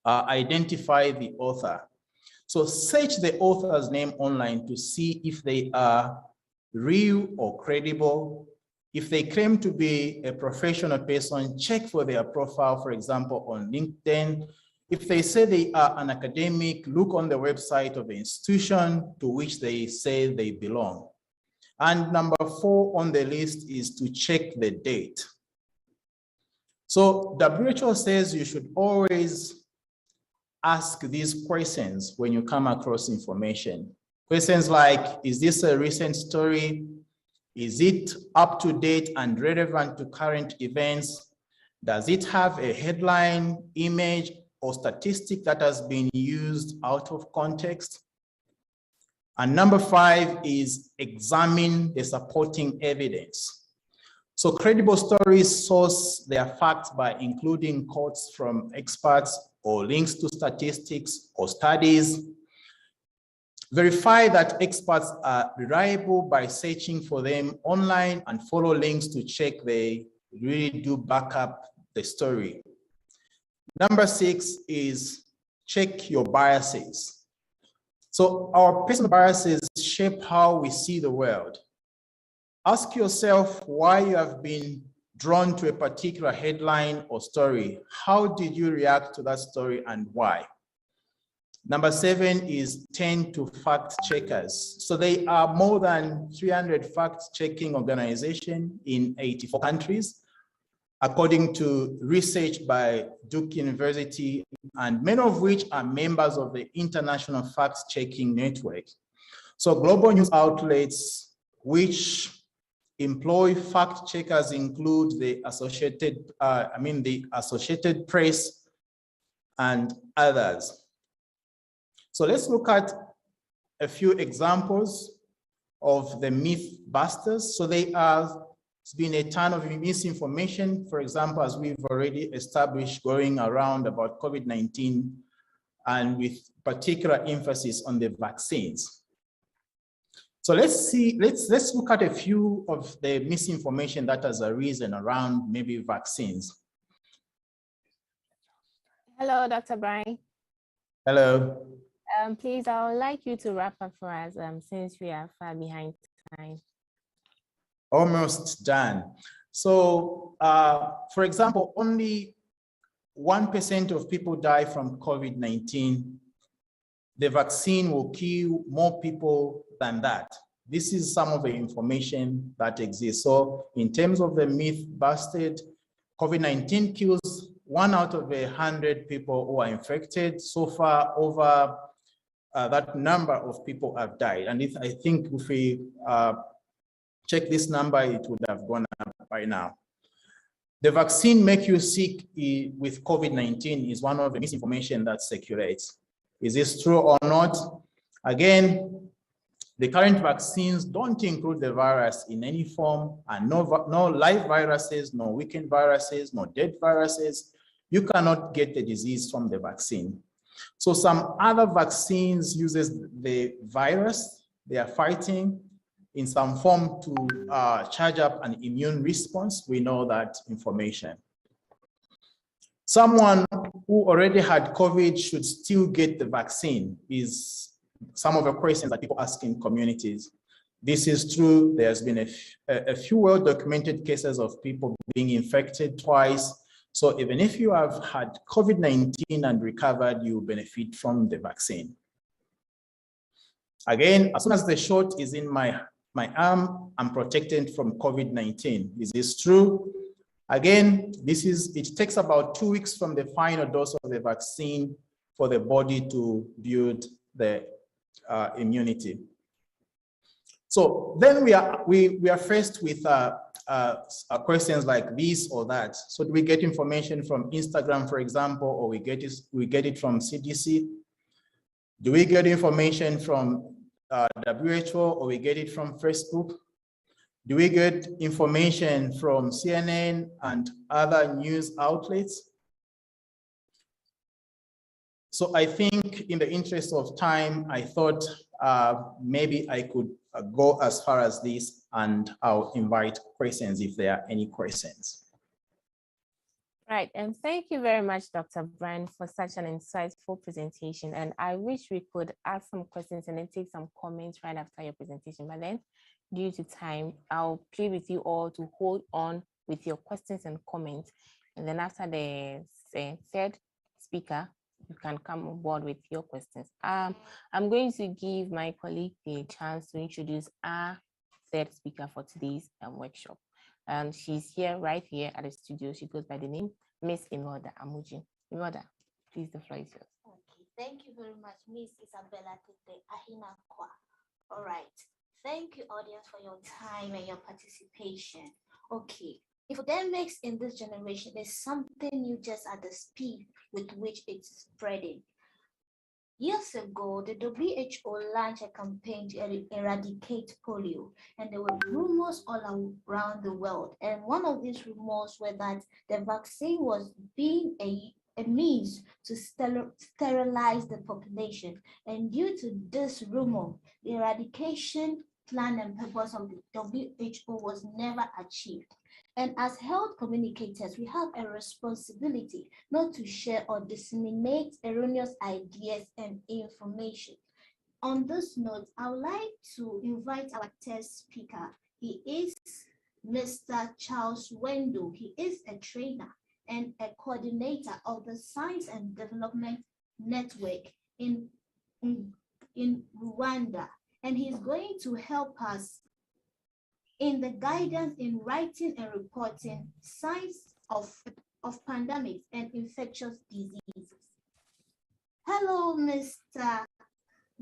identify the author. So search the author's name online to see if they are real or credible. If they claim to be a professional person, check for their profile, for example, on LinkedIn. If they say they are an academic, look on the website of the institution to which they say they belong. And number four on the list is to check the date. So WHO says you should always ask these questions when you come across information. Questions like, is this a recent story? Is it up to date and relevant to current events? Does it have a headline, image, or statistic that has been used out of context? And number five is examine the supporting evidence. So credible stories source their facts by including quotes from experts or links to statistics or studies. Verify that experts are reliable by searching for them online and follow links to check they really do back up the story. Number six is check your biases. So our personal biases shape how we see the world. Ask yourself why you have been drawn to a particular headline or story. How did you react to that story and why? Number seven is tend to fact checkers. So there are more than 300 fact-checking organizations in 84 countries, according to research by Duke University, and many of which are members of the International Fact-Checking Network. So global news outlets which employ fact checkers include the Associated Press and others. So let's look at a few examples of the myth busters. So there has been a ton of misinformation, for example, as we've already established, going around about COVID-19, and with particular emphasis on the vaccines. So let's look at a few of the misinformation that has arisen around maybe vaccines. Hello, Dr. Brian. Hello. Please, I would like you to wrap up for us since we are far behind time. Almost done. So, for example, only 1% of people die from COVID-19, the vaccine will kill more people than that. This is some of the information that exists. So in terms of the myth busted, COVID-19 kills 1 out of 100 people who are infected. So far, over that number of people have died. And I think if we check this number, it would have gone up by now. The vaccine make you sick with COVID-19 is one of the misinformation that circulates. Is this true or not? Again, the current vaccines don't include the virus in any form, and no live viruses, no weakened viruses, no dead viruses. You cannot get the disease from the vaccine. So some other vaccines uses the virus they are fighting in some form to charge up an immune response. We know that information. Someone who already had COVID should still get the vaccine is some of the questions that people ask in communities. This is true. There's been a few well-documented cases of people being infected twice. So even if you have had COVID-19 and recovered, you benefit from the vaccine. Again, as soon as the shot is in my arm, I'm protected from COVID-19. Is this true? Again, it takes about 2 weeks from the final dose of the vaccine for the body to build the immunity. So then we are faced with questions like this or that. So do we get information from Instagram, for example, or we get it from CDC? Do we get information from WHO, or we get it from Facebook? Do we get information from CNN and other news outlets? So I think in the interest of time, I thought maybe I could go as far as this, and I'll invite questions if there are any questions. Right, and thank you very much, Dr. Brian, for such an insightful presentation. And I wish we could ask some questions and then take some comments right after your presentation. But then, due to time, I'll plead with you all to hold on with your questions and comments. And then after the third speaker, you can come on board with your questions. I'm going to give my colleague the chance to introduce our third speaker for today's workshop. She's here, right here at the studio. She goes by the name Miss Imelda Amuji. Imelda, please, the floor is yours. Okay, thank you very much, Miss Isabella Tete Ahina Kwa. All right, thank you, audience, for your time and your participation. Okay, infodemics in this generation is something new just at the speed with which it's spreading. Years ago, the WHO launched a campaign to eradicate polio, and there were rumors all around the world. And one of these rumors were that the vaccine was being a means to sterilize the population. And due to this rumor, the eradication plan and purpose of the WHO was never achieved. And as health communicators, we have a responsibility not to share or disseminate erroneous ideas and information. On this note, I would like to invite our test speaker. He is Mr. Charles Wendo. He is a trainer and a coordinator of the Science and Development Network in Rwanda. And he's going to help us in the guidance in writing and reporting signs of pandemics and infectious diseases. Hello, Mr.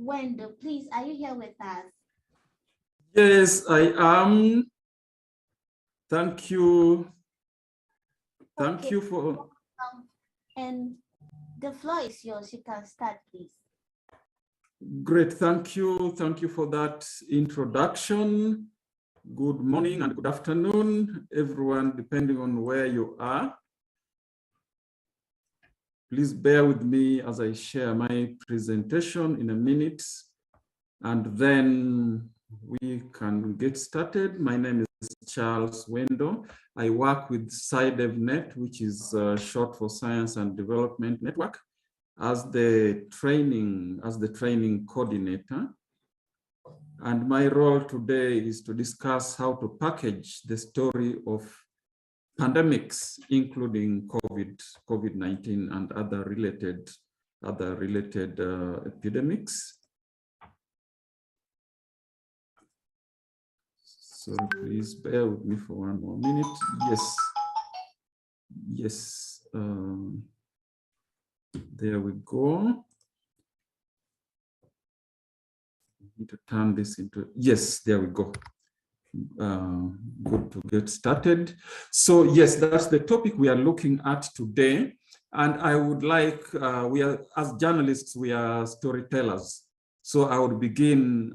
Wendo, please, are you here with us? Yes, I am. Thank you. Thank you for... and the floor is yours. You can start, please. Great, thank you. Thank you for that introduction. Good morning and good afternoon, everyone, depending on where you are. Please bear with me as I share my presentation in a minute, and then we can get started. My name is Charles Wendo. I work with SciDevNet, which is short for Science and Development Network, as the training coordinator. And my role today is to discuss how to package the story of pandemics, including COVID-19 and other related epidemics. So please bear with me for one more minute. Yes, there we go. I need to turn this into, yes, there we go. Good to get started. So yes, that's the topic we are looking at today. And I would like, as journalists, we are storytellers. So I would begin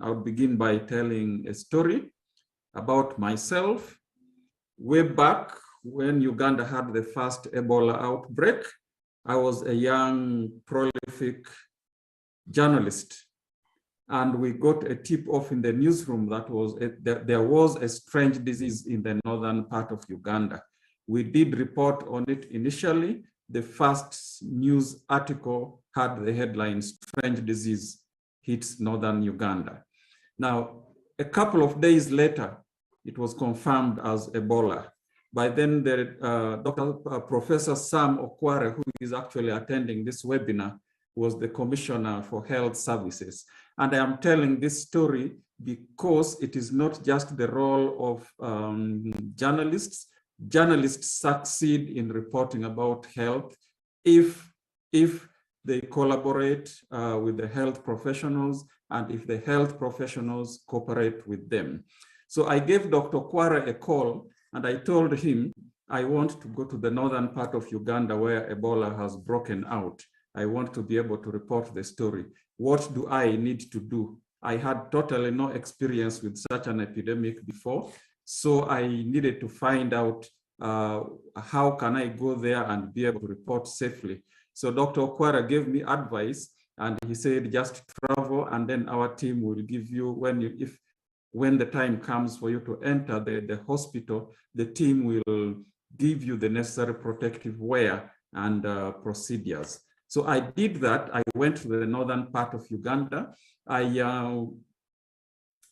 by telling a story about myself. Way back when Uganda had the first Ebola outbreak, I was a young, prolific journalist. And we got a tip-off in the newsroom that there was a strange disease in the northern part of Uganda. We did report on it initially. The first news article had the headline, "Strange Disease Hits Northern Uganda." Now, a couple of days later, it was confirmed as Ebola. By then, Professor Sam Okware, who is actually attending this webinar, was the Commissioner for Health Services. And I am telling this story because it is not just the role of journalists. Journalists succeed in reporting about health if they collaborate with the health professionals and if the health professionals cooperate with them. So I gave Dr. Kwara a call and I told him, I want to go to the northern part of Uganda where Ebola has broken out. I want to be able to report the story. What do I need to do? I had totally no experience with such an epidemic before. So I needed to find out how can I go there and be able to report safely. So Dr. Okwara gave me advice and he said, just travel and then our team will give you, when the time comes for you to enter the hospital, the team will give you the necessary protective wear and procedures. So I did that. I went to the northern part of Uganda.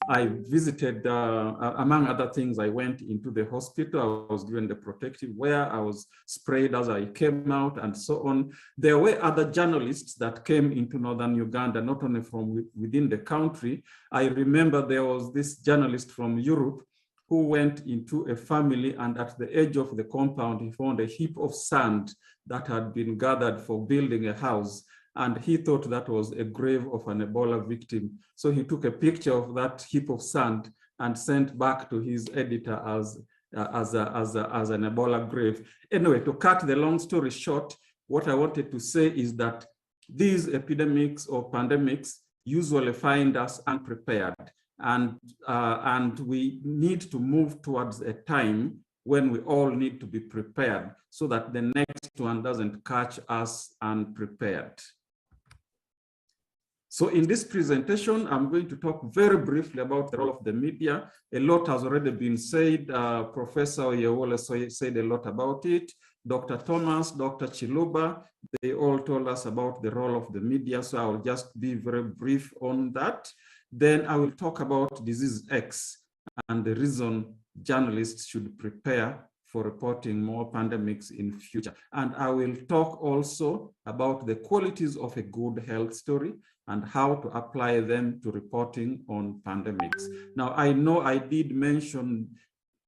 I visited, among other things, I went into the hospital. I was given the protective wear. I was sprayed as I came out and so on. There were other journalists that came into northern Uganda, not only from within the country. I remember there was this journalist from Europe who went into a family and at the edge of the compound, he found a heap of sand that had been gathered for building a house. And he thought that was a grave of an Ebola victim. So he took a picture of that heap of sand and sent back to his editor as an Ebola grave. Anyway, to cut the long story short, what I wanted to say is that these epidemics or pandemics usually find us unprepared. And we need to move towards a time when we all need to be prepared so that the next one doesn't catch us unprepared. So in this presentation, I'm going to talk very briefly about the role of the media. A lot has already been said. Professor Oyewole said a lot about it. Dr. Thomas, Dr. Chiluba, they all told us about the role of the media. So I will just be very brief on that. Then I will talk about disease X and the reason journalists should prepare for reporting more pandemics in future. And I will talk also about the qualities of a good health story and how to apply them to reporting on pandemics. Now, I know I did mention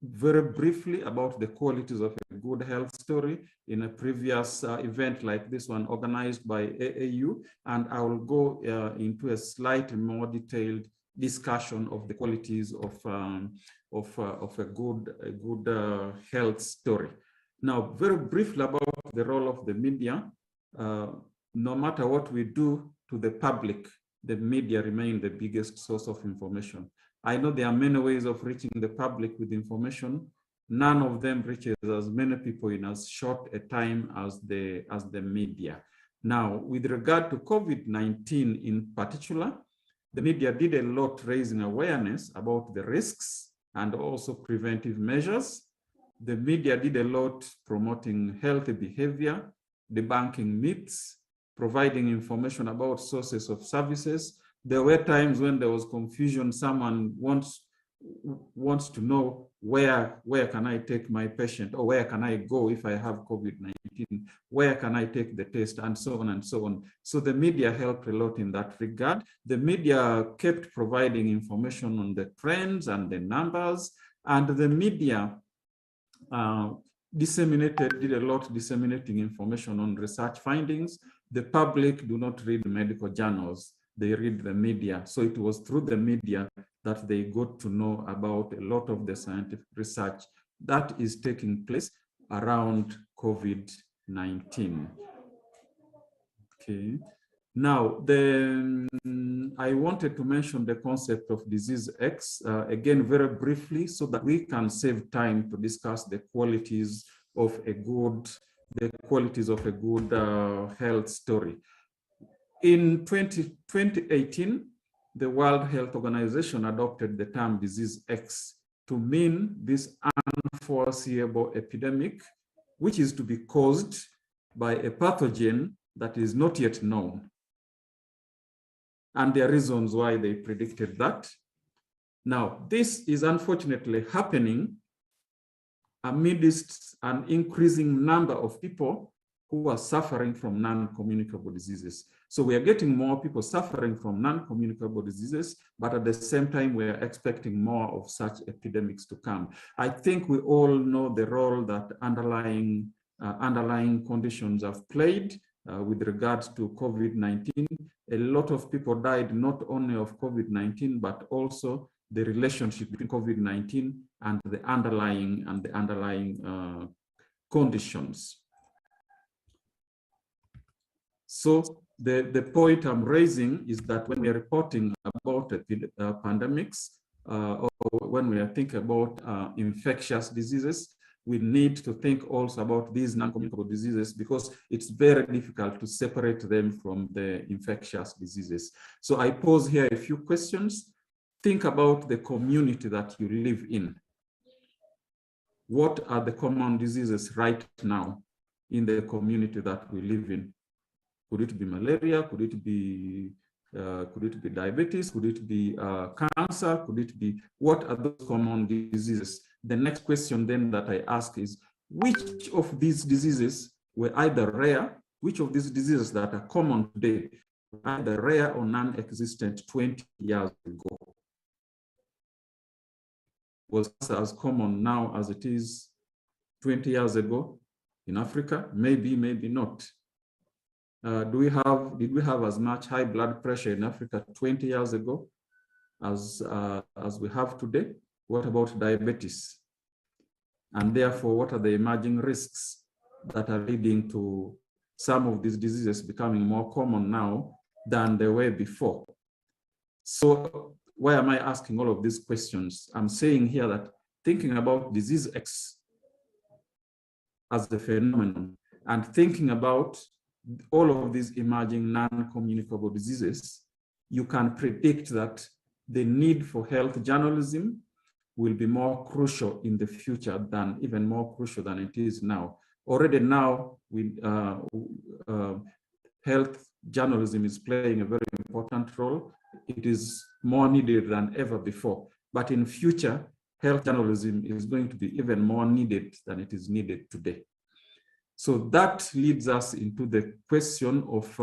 very briefly about the qualities of a good health story in a previous event like this one organized by AAU, and I will go into a slightly more detailed discussion of the qualities of a good health story. Now, very briefly about the role of the media. No matter what we do to the public, the media remain the biggest source of information. I know there are many ways of reaching the public with information. None of them reaches as many people in as short a time as the media. Now, with regard to COVID-19 in particular, the media did a lot raising awareness about the risks and also preventive measures. The media did a lot promoting healthy behavior, debunking myths, providing information about sources of services. There were times when there was confusion. Someone wants wants to know where can I take my patient, or where can I go if I have COVID-19, where can I take the test, and so on and so on. So the media helped a lot in that regard. The media kept providing information on the trends and the numbers, and the media did a lot disseminating information on research findings. The public do not read medical journals, they read the media. So it was through the media that they got to know about a lot of the scientific research that is taking place around COVID-19. Okay. Now, I wanted to mention the concept of disease X, again, very briefly, so that we can save time to discuss the qualities of a good health story. In 2018, the World Health Organization adopted the term disease X to mean this unforeseeable epidemic, which is to be caused by a pathogen that is not yet known. And there are reasons why they predicted that. Now, this is unfortunately happening amidst an increasing number of people who are suffering from non-communicable diseases. So we are getting more people suffering from non-communicable diseases, but at the same time, we are expecting more of such epidemics to come. I think we all know the role that underlying conditions have played with regards to COVID-19. A lot of people died not only of COVID-19, but also the relationship between COVID-19 and the underlying conditions. So the point I'm raising is that when we are reporting about pandemics, or when we are thinking about infectious diseases, we need to think also about these non-communicable diseases, because it's very difficult to separate them from the infectious diseases. So I pose here a few questions. Think about the community that you live in. What are the common diseases right now in the community that we live in? Could it be malaria? Could it be diabetes? Could it be cancer? Could it be, what are those common diseases? The next question then that I ask is, which of these diseases were either rare, which of these diseases that are common today were either rare or non-existent 20 years ago? Was as common now as it is 20 years ago in Africa? Maybe, maybe not. Did we have as much high blood pressure in Africa 20 years ago as we have today? What about diabetes? And therefore, what are the emerging risks that are leading to some of these diseases becoming more common now than they were before? So why am I asking all of these questions? I'm saying here that thinking about disease X as the phenomenon and thinking about all of these emerging non-communicable diseases, you can predict that the need for health journalism will be more crucial in the future, than even more crucial than it is now. Already now, health journalism is playing a very important role. It is more needed than ever before. But in future, health journalism is going to be even more needed than it is needed today. So that leads us into the question of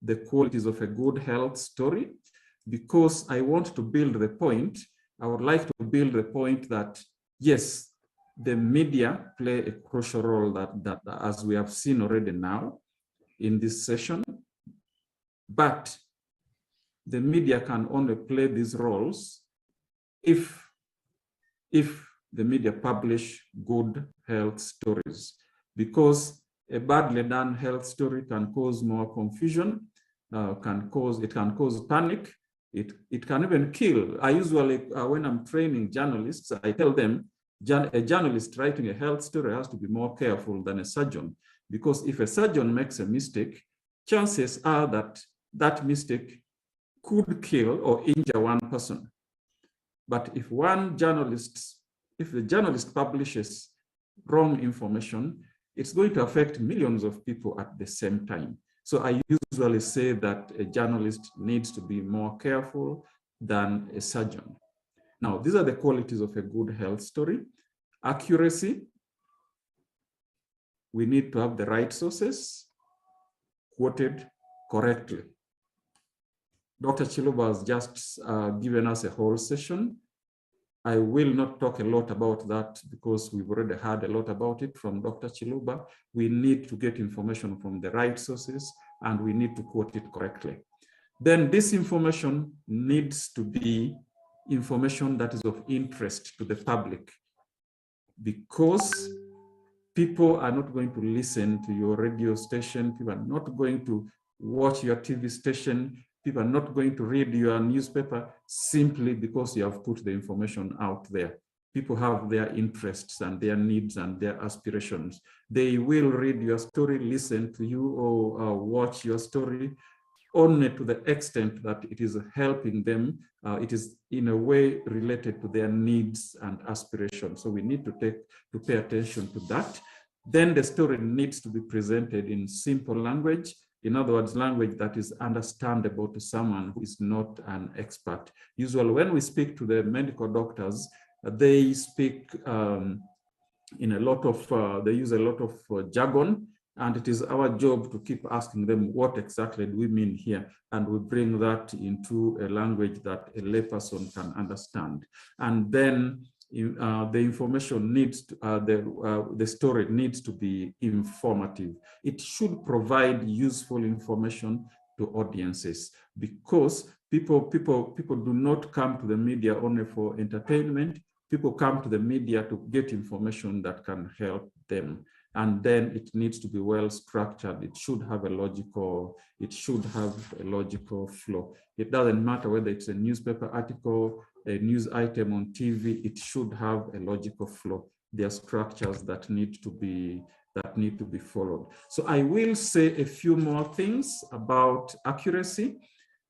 the qualities of a good health story. Because I want to build the point, I would like to build the point that, yes, the media play a crucial role that as we have seen already now in this session, but the media can only play these roles if the media publish good health stories. Because a badly done health story can cause more confusion, it can cause panic, it can even kill. I usually, when I'm training journalists, I tell them, a journalist writing a health story has to be more careful than a surgeon, because if a surgeon makes a mistake, chances are that that mistake could kill or injure one person. But if the journalist publishes wrong information, it's going to affect millions of people at the same time. So I usually say that a journalist needs to be more careful than a surgeon. Now, these are the qualities of a good health story. Accuracy. We need to have the right sources quoted correctly. Dr. Chiluba has just given us a whole session. I will not talk a lot about that because we've already heard a lot about it from Dr. Chiluba. We need to get information from the right sources and we need to quote it correctly. Then this information needs to be information that is of interest to the public, because people are not going to listen to your radio station, people are not going to watch your TV station, people are not going to read your newspaper simply because you have put the information out there. People have their interests and their needs and their aspirations. They will read your story, listen to you, or watch your story only to the extent that it is helping them. It is in a way related to their needs and aspirations. So we need to pay attention to that. Then the story needs to be presented in simple language. In other words, language that is understandable to someone who is not an expert. Usually when we speak to the medical doctors, they speak in a lot of, they use a lot of jargon, and it is our job to keep asking them, what exactly do we mean here? And we bring that into a language that a layperson can understand. And then the information needs to, the story needs to be informative. It should provide useful information to audiences, because people do not come to the media only for entertainment. People come to the media to get information that can help them. And then it needs to be well structured. It should have a logical flow. It doesn't matter whether it's a newspaper article, a news item on TV, it should have a logical flow. There are structures that need to be followed. So I will say a few more things about accuracy.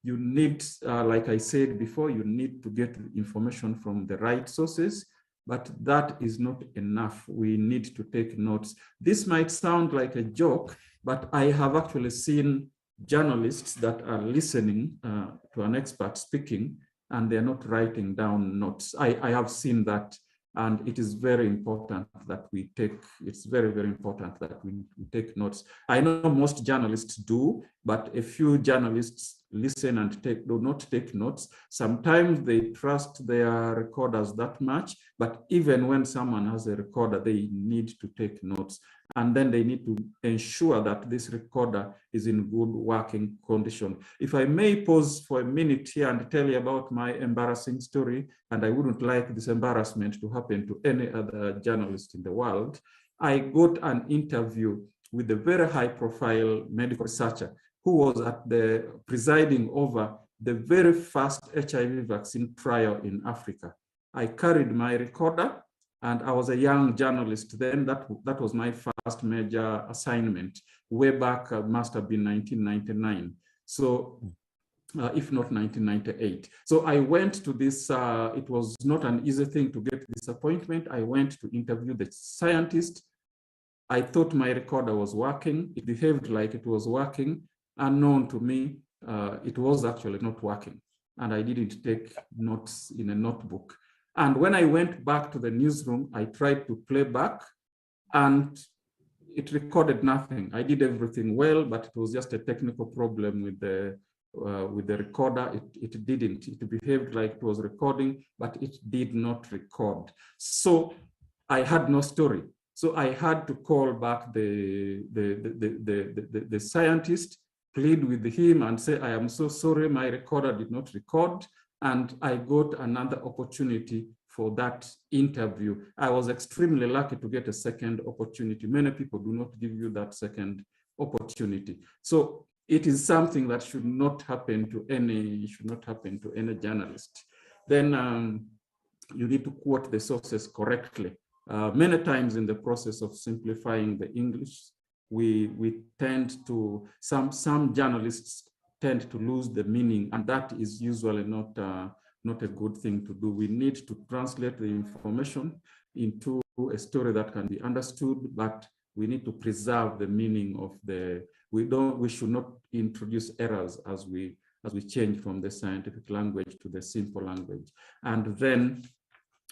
You need, like I said before, you need to get information from the right sources, but that is not enough. We need to take notes. This might sound like a joke, but I have actually seen journalists that are listening to an expert speaking, and they're not writing down notes. I have seen that, and it is very important that we take, it's very, very important that we take notes. I know most journalists do, but a few journalists listen and do not take notes. Sometimes they trust their recorders that much, but even when someone has a recorder, they need to take notes. And then they need to ensure that this recorder is in good working condition. If I may pause for a minute here and tell you about my embarrassing story, and I wouldn't like this embarrassment to happen to any other journalist in the world. I got an interview with a very high profile medical researcher who was at the presiding over the very first HIV vaccine trial in Africa. I carried my recorder, and I was a young journalist then. That was my first major assignment. Way back, must have been 1999. So, if not 1998. So I went to this, it was not an easy thing to get this appointment. I went to interview the scientist. I thought my recorder was working. It behaved like it was working. Unknown to me, it was actually not working. And I didn't take notes in a notebook. And when I went back to the newsroom, I tried to play back, and it recorded nothing. I did everything well, but it was just a technical problem with the recorder. It didn't. It behaved like it was recording, but it did not record. So I had no story. So I had to call back the scientist, plead with him and say, I am so sorry, my recorder did not record. And I got another opportunity for that interview. I was extremely lucky to get a second opportunity. Many people do not give you that second opportunity. So it is something that should not happen to any journalist. Then you need to quote the sources correctly. Many times in the process of simplifying the English, we tend to, some journalists tend to lose the meaning, and that is usually not a good thing to do. We need to translate the information into a story that can be understood, but we need to preserve the meaning of the, we should not introduce errors as we as we change from the scientific language to the simple language. And then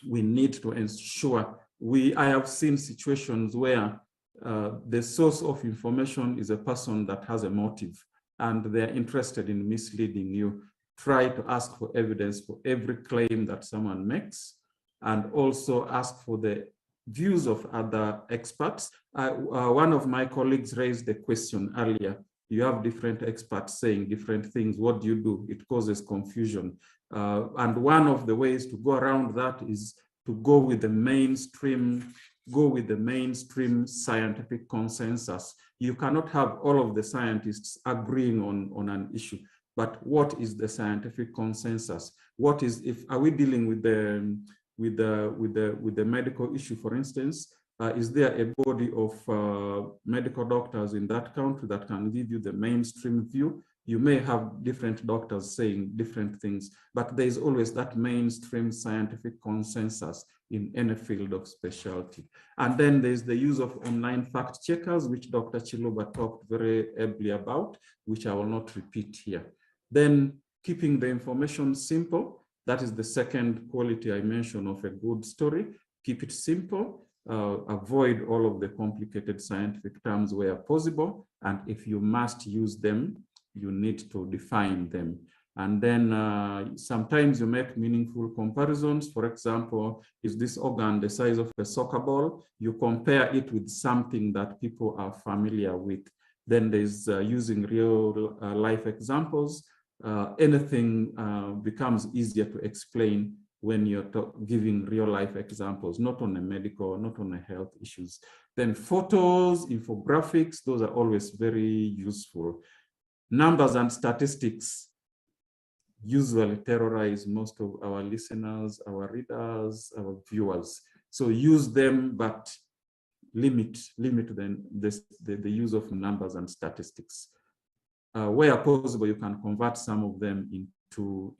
we need to ensure I have seen situations where the source of information is a person that has a motive and they're interested in misleading you. Try to ask for evidence for every claim that someone makes, and also ask for the views of other experts. One of my colleagues raised the question earlier. You have different experts saying different things. What do you do? It causes confusion. And one of the ways to go around that is to go with the mainstream scientific consensus. You cannot have all of the scientists agreeing on an issue. But what is the scientific consensus? What is, are we dealing with the medical issue, for instance? Is there a body of medical doctors in that country that can give you the mainstream view? You may have different doctors saying different things, but there is always that mainstream scientific consensus in any field of specialty. And then there's the use of online fact checkers, which Dr. Chiluba talked very ably about, which I will not repeat here. Then keeping the information simple. That is the second quality I mentioned of a good story. Keep it simple. Avoid all of the complicated scientific terms where possible. And if you must use them, you need to define them. And then sometimes you make meaningful comparisons. For example, is this organ the size of a soccer ball? You compare it with something that people are familiar with. Then there's using real life examples. Anything becomes easier to explain when you're giving real life examples, not on a medical, not on a health issues. Then photos, infographics, those are always very useful. Numbers and statistics usually terrorize most of our listeners, our readers, our viewers. So use them, but limit the use of numbers and statistics. Where possible, you can convert some of them into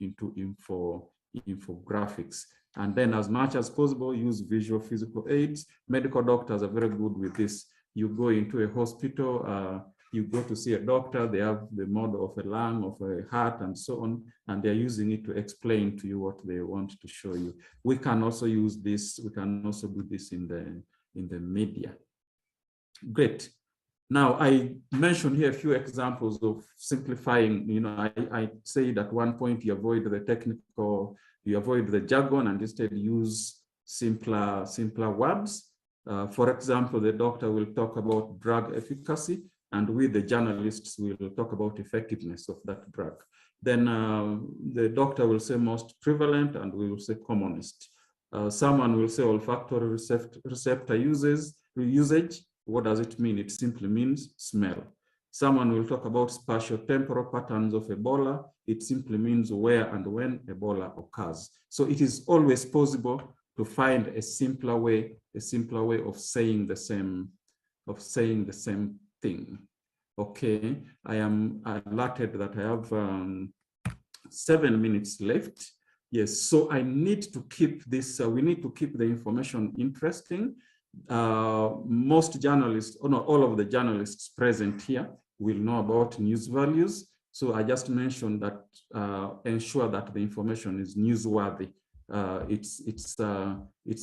infographics. And then as much as possible, use visual physical aids. Medical doctors are very good with this. You go into a hospital, you go to see a doctor, they have the model of a lung, of a heart, and so on, and they're using it to explain to you what they want to show you. We can also use this, we can also do this in the media. Great. Now, I mentioned here a few examples of simplifying. You know, I said at one point you avoid the technical, you avoid the jargon and instead use simpler words. For example, the doctor will talk about drug efficacy, and we, the journalists, will talk about effectiveness of that drug. Then the doctor will say most prevalent, and we will say commonest. Someone will say olfactory receptor usage. What does it mean? It simply means smell. Someone will talk about spatio-temporal patterns of Ebola. It simply means where and when Ebola occurs. So it is always possible to find a simpler way of saying the same thing. Okay, I am alerted that I have 7 minutes left. Yes, so I need to keep this, we need to keep the information interesting. Most journalists, or not all of the journalists present here, will know about news values. So I just mentioned that ensure that the information is newsworthy. It's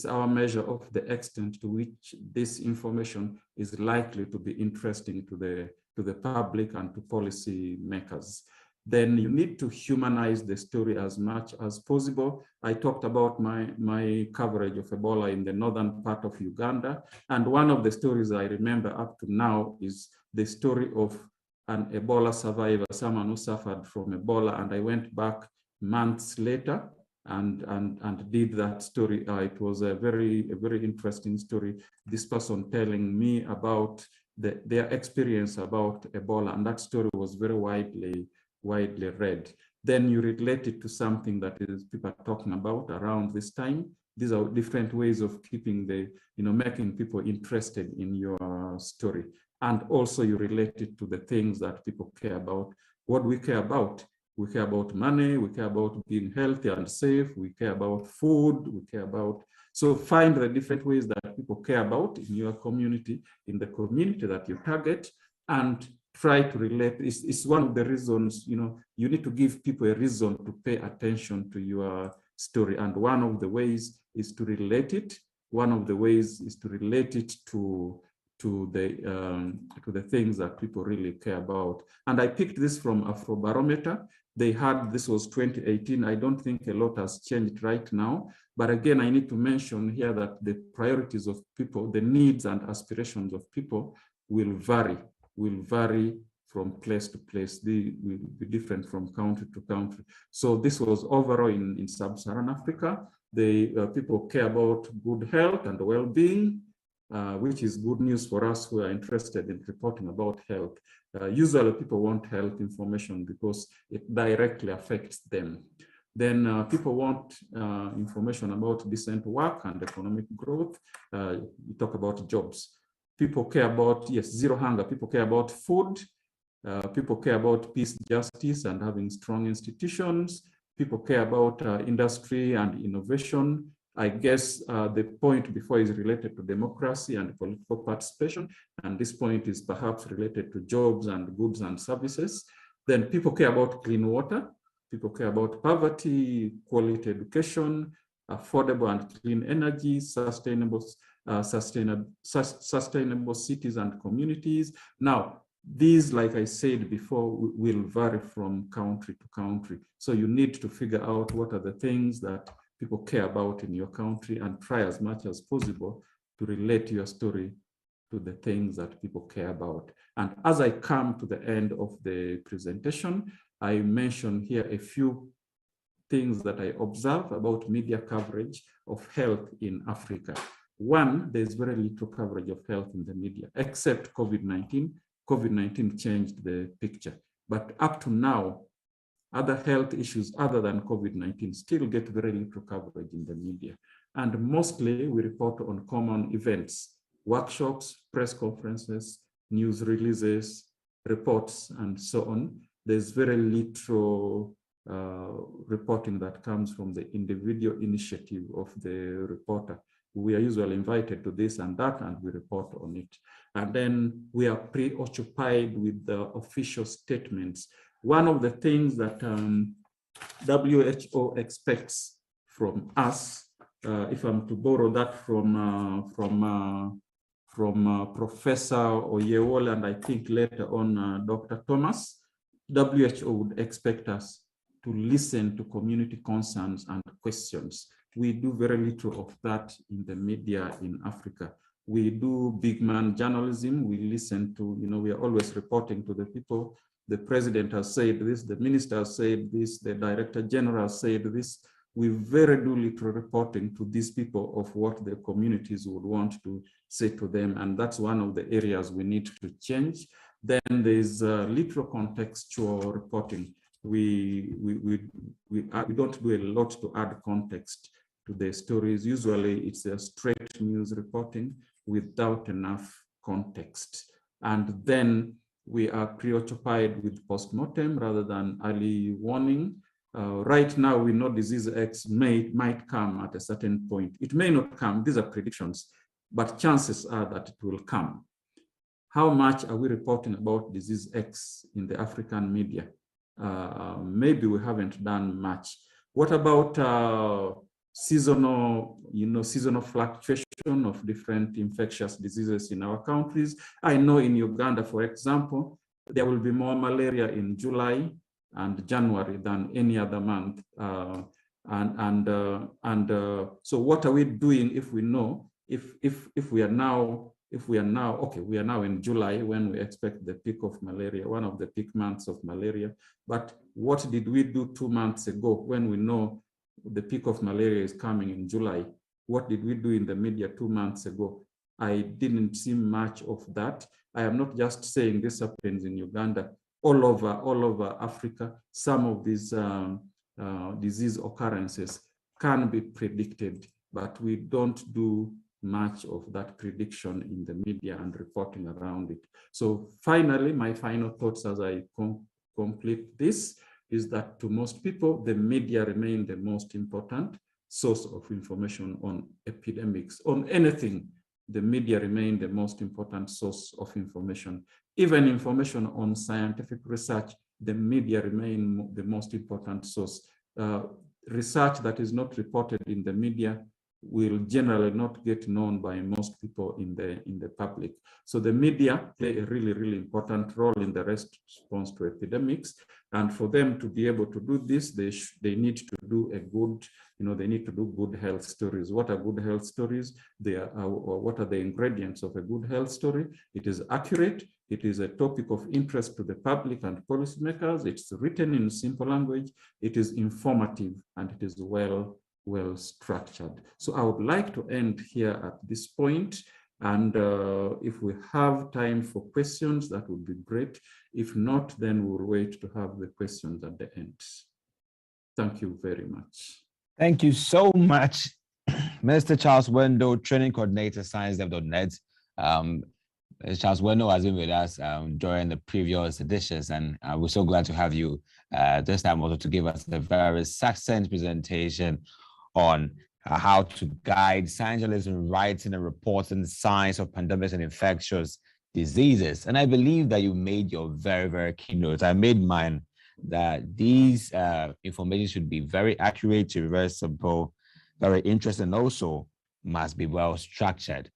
our measure of the extent to which this information is likely to be interesting to the public and to policy makers. Then you need to humanize the story as much as possible. I talked about my coverage of Ebola in the northern part of Uganda. And one of the stories I remember up to now is the story of an Ebola survivor, someone who suffered from Ebola. And I went back months later and did that story. It was a very interesting story. This person telling me about their experience about Ebola. And that story was very widely read. Then you relate it to something that is people are talking about around this time. These are different ways of keeping making people interested in your story. And also you relate it to the things that people care about. What we care about? We care about money, we care about being healthy and safe, we care about food, we care about, so find the different ways that people care about in your community, in the community that you target, and try to relate. It's one of the reasons, you know, you need to give people a reason to pay attention to your story. And one of the ways is to relate it. One of the ways is to relate it to the things that people really care about. And I picked this from Afrobarometer. They had, this was 2018. I don't think a lot has changed right now. But again, I need to mention here that the priorities of people, the needs and aspirations of people will vary from place to place. They will be different from country to country. So this was overall in sub-Saharan Africa. The people care about good health and well-being, which is good news for us who are interested in reporting about health. Usually people want health information because it directly affects them. Then people want information about decent work and economic growth. We talk about jobs. People care about, yes, zero hunger. People care about food. People care about peace, justice, and having strong institutions. People care about industry and innovation. I guess the point before is related to democracy and political participation. And this point is perhaps related to jobs and goods and services. Then people care about clean water. People care about poverty, quality education, affordable and clean energy, sustainable cities and communities. Now, these, like I said before, will vary from country to country. So you need to figure out what are the things that people care about in your country and try as much as possible to relate your story to the things that people care about. And as I come to the end of the presentation, I mention here a few things that I observe about media coverage of health in Africa. One, there's very little coverage of health in the media, except COVID-19. COVID-19 changed the picture. But up to now, other health issues other than COVID-19 still get very little coverage in the media. And mostly we report on common events, workshops, press conferences, news releases, reports, and so on. There's very little reporting that comes from the individual initiative of the reporter. We are usually invited to this and that, and we report on it. And then we are preoccupied with the official statements. One of the things that WHO expects from us, if I'm to borrow that from Professor Oyewole, and I think later on Dr. Thomas, WHO would expect us to listen to community concerns and questions. We do very little of that in the media in Africa. We do big man journalism. We listen to, you know, we are always reporting to the people. The president has said this, the minister has said this, the director general said this. We very do little reporting to these people of what the communities would want to say to them. And that's one of the areas we need to change. Then there's little contextual reporting. We don't do a lot to add context to the stories. Usually it's a straight news reporting without enough context. And then we are preoccupied with postmortem rather than early warning. Right now, we know disease X might come at a certain point. It may not come, these are predictions, but chances are that it will come. How much are we reporting about disease X in the African media? Maybe we haven't done much. What about seasonal fluctuation of different infectious diseases in our countries? I know in Uganda, for example, there will be more malaria in July and January than any other month. So what are we doing if we know, if we are now in July when we expect the peak of malaria, one of the peak months of malaria, but what did we do 2 months ago when we know the peak of malaria is coming in July? What did we do in the media 2 months ago? I didn't see much of that. I am not just saying this happens in Uganda. All over Africa, some of these disease occurrences can be predicted, but we don't do much of that prediction in the media and reporting around it. So finally, my final thoughts as I complete this is that to most people, the media remain the most important source of information on epidemics, on anything, the media remain the most important source of information. Even information on scientific research, the media remain the most important source. Research that is not reported in the media will generally not get known by most people in the public. So the media play a really, really important role in the response to epidemics. And for them to be able to do this, they need to do a good, they need to do good health stories. What are good health stories? What are the ingredients of a good health story? It is accurate. It is a topic of interest to the public and policymakers. It's written in simple language. It is informative, and it is well structured. So I would like to end here at this point. And if we have time for questions, that would be great. If not, then we'll wait to have the questions at the end. Thank you very much. Thank you so much, Mr. Charles Wendo, Training Coordinator, ScienceDev.net. Charles Wendo has been with us during the previous editions, and we're so glad to have you this time also to give us a very succinct presentation on how to guide science journalism in writing and reporting the science of pandemics and infectious diseases. And I believe that you made your very, very keynotes. I made mine, that these information should be very accurate, very simple, very interesting, and also must be well structured.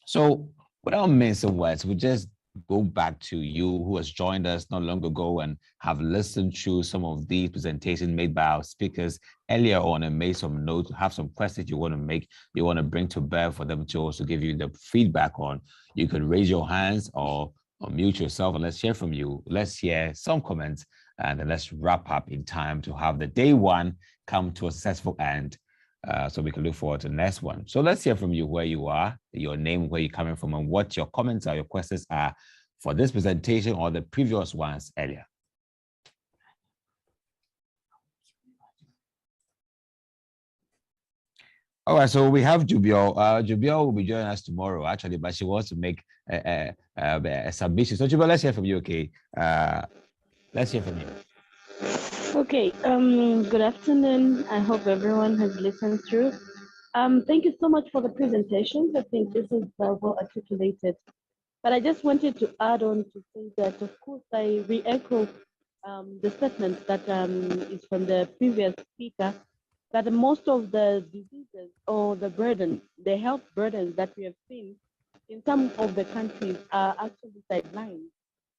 So without mincing words, we just go back to you who has joined us not long ago and have listened to some of these presentations made by our speakers earlier on and made some notes, have some questions you want to make, you want to bring to bear for them to also give you the feedback on. You could raise your hands or mute yourself and let's hear from you. Let's hear some comments and then let's wrap up in time to have the day one come to a successful end. So we can look forward to the next one. So let's hear from you where you are, your name, where you're coming from, and what your comments or your questions are for this presentation or the previous ones earlier. All right, so we have Jubiel. Jubiel will be joining us tomorrow, actually, but she wants to make a submission. So Jubiel, let's hear from you, okay? Let's hear from you. Okay, good afternoon. I hope everyone has listened through. Thank you so much for the presentation. I think this is well articulated. But I just wanted to add on to say that, of course, I re-echo the statement that is from the previous speaker, that most of the diseases or the health burdens that we have seen in some of the countries are actually sidelined.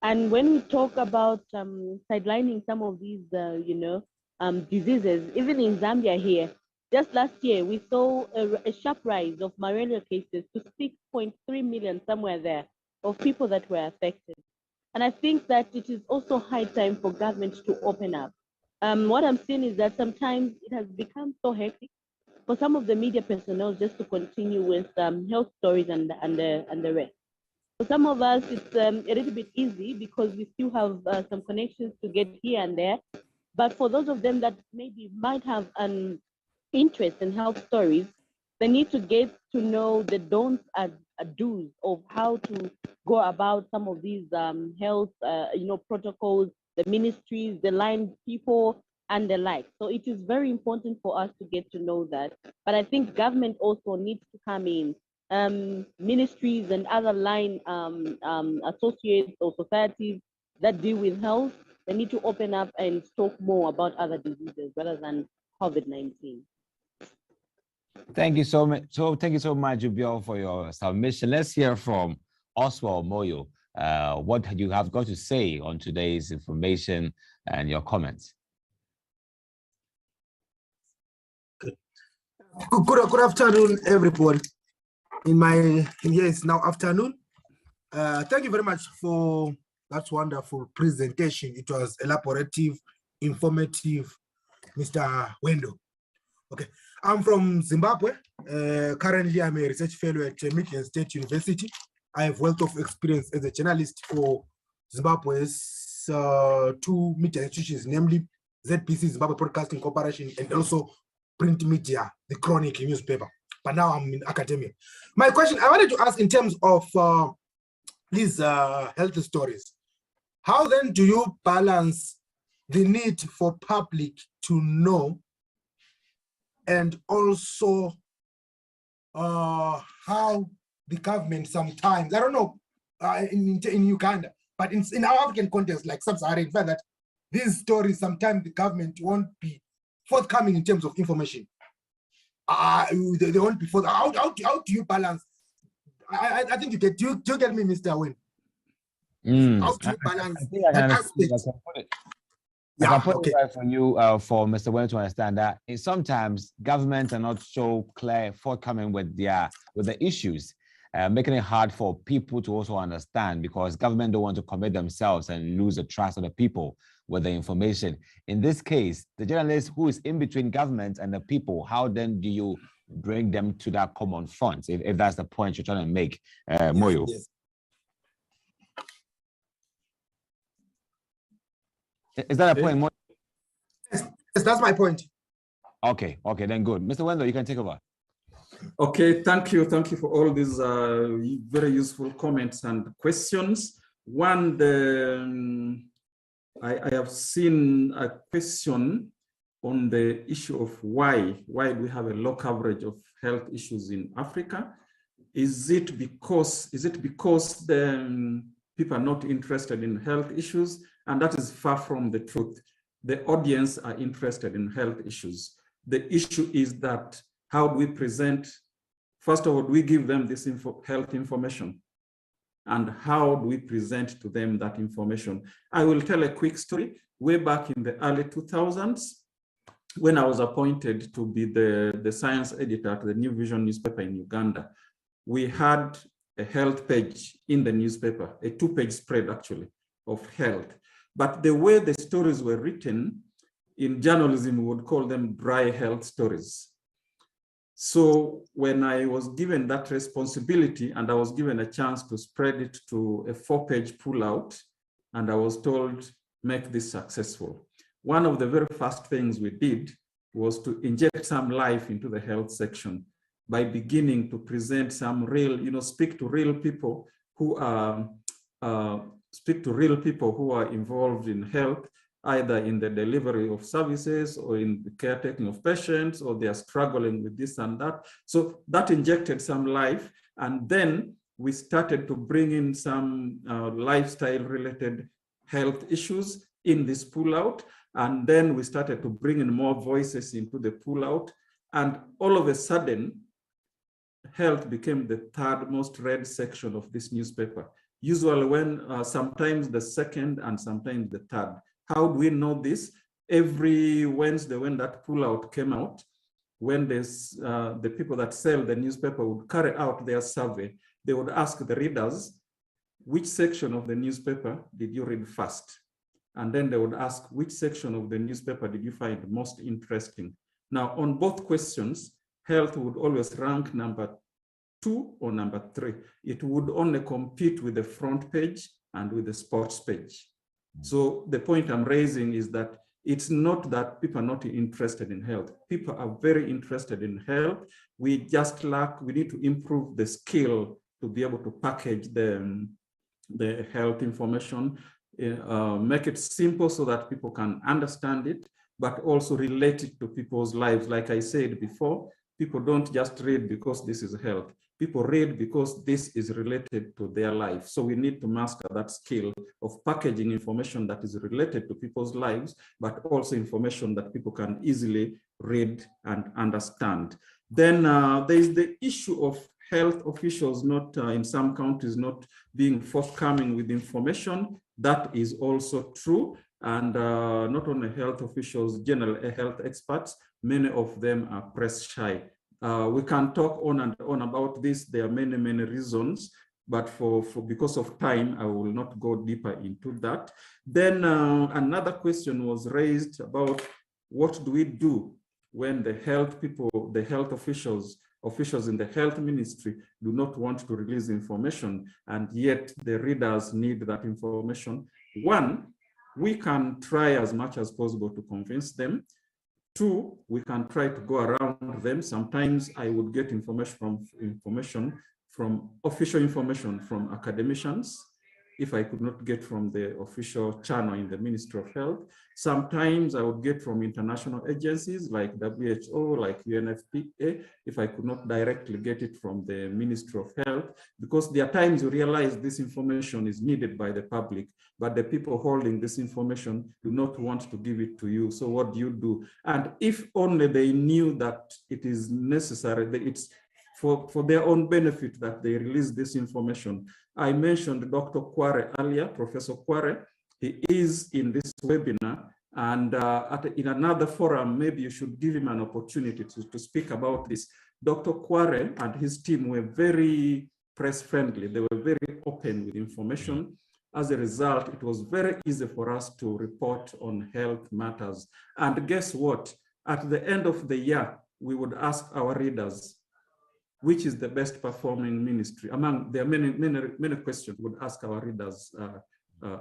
And when we talk about sidelining some of these, diseases, even in Zambia here, just last year, we saw a sharp rise of malaria cases to 6.3 million, somewhere there, of people that were affected. And I think that it is also high time for government to open up. What I'm seeing is that sometimes it has become so hectic for some of the media personnel just to continue with health stories and the rest. For some of us, it's a little bit easy because we still have some connections to get here and there. But for those of them that maybe might have an interest in health stories, they need to get to know the don'ts and do's of how to go about some of these health, protocols, the ministries, the line people, and the like. So it is very important for us to get to know that. But I think government also needs to come in. Ministries and other line associates or societies that deal with health, they need to open up and talk more about other diseases rather than COVID-19. Thank you so much. So thank you so much, Jubiel, for your submission. Let's hear from Oswald Moyo. What you have got to say on today's information and your comments. Good afternoon, everyone. Here is now afternoon. Thank you very much for that wonderful presentation. It was elaborative, informative, Mr. Wendo. Okay, I'm from Zimbabwe. Currently, I'm a research fellow at Michigan State University. I have wealth of experience as a journalist for Zimbabwe's two media institutions, namely ZBC, Zimbabwe Broadcasting Corporation, and also print media, the Chronic newspaper. But now I'm in academia. My question, I wanted to ask in terms of these health stories, how then do you balance the need for public to know and also how the government sometimes. I don't know in Uganda, but in our African context, like sub-Saharan, that these stories sometimes the government won't be forthcoming in terms of information. They won't be forthcoming. How do you balance? I think you get me, Mr. Wayne. How do you balance that aspect? I can put it right for you, for Mr. Wayne to understand that sometimes governments are not so clear, forthcoming with the issues, making it hard for people to also understand, because government don't want to commit themselves and lose the trust of the people with the information. In this case, the journalist who is in between government and the people, how then do you bring them to that common front, if that's the point you're trying to make, Moyo? Yes. Is that a point, Moyo? Yes, that's my point. Okay, then good. Mr. Wendell, you can take over. Okay, thank you for all these very useful comments and questions. One, I have seen a question on the issue of why do we have a low coverage of health issues in Africa? Is it because the people are not interested in health issues? And that is far from the truth. The audience are interested in health issues. The issue is that how do we present, first of all, do we give them this health information? And how do we present to them that information? I will tell a quick story. Way back in the early 2000s, when I was appointed to be the science editor at the New Vision newspaper in Uganda, we had a health page in the newspaper, a 2-page spread actually of health. But the way the stories were written, in journalism, we would call them dry health stories. So when I was given that responsibility and I was given a chance to spread it to a 4-page pullout, and I was told, make this successful. One of the very first things we did was to inject some life into the health section by beginning to present some real, speak to real people who are involved in health, either in the delivery of services or in the caretaking of patients, or they are struggling with this and that. So that injected some life. And then we started to bring in some lifestyle-related health issues in this pullout. And then we started to bring in more voices into the pullout. And all of a sudden, health became the 3rd most read section of this newspaper. Usually when sometimes the 2nd and sometimes the 3rd. How do we know this? Every Wednesday when that pullout came out, when the people that sell the newspaper would carry out their survey, they would ask the readers, which section of the newspaper did you read first? And then they would ask, which section of the newspaper did you find most interesting? Now, on both questions, health would always rank number 2 or number 3. It would only compete with the front page and with the sports page. So the point I'm raising is that it's not that people are not interested in health. People are very interested in health. We just we need to improve the skill to be able to package the health information, make it simple so that people can understand it, but also relate it to people's lives. Like I said before, people don't just read because this is health. People read because this is related to their life. So we need to master that skill of packaging information that is related to people's lives, but also information that people can easily read and understand. Then there is the issue of health officials not, in some countries, not being forthcoming with information. That is also true. And not only health officials, general health experts, many of them are press shy. We can talk on and on about this. There are many, many reasons, but because of time, I will not go deeper into that. Then another question was raised about what do we do when the health people, the health officials in the health ministry do not want to release information, and yet the readers need that information. One, we can try as much as possible to convince them. 2, we can try to go around them. Sometimes I would get information from official information from academicians. if I could not get from the official channel in the Ministry of Health. Sometimes I would get from international agencies like WHO, like UNFPA, if I could not directly get it from the Ministry of Health, because there are times you realize this information is needed by the public, but the people holding this information do not want to give it to you. So what do you do? And if only they knew that it is necessary, that it's for their own benefit that they release this information. I mentioned Dr. Kware earlier, Professor Kware. He is in this webinar, and in another forum, maybe you should give him an opportunity to speak about this. Dr. Kware and his team were very press friendly. They were very open with information. As a result, it was very easy for us to report on health matters. And guess what? At the end of the year, we would ask our readers, which is the best performing ministry? There are many questions we would ask our readers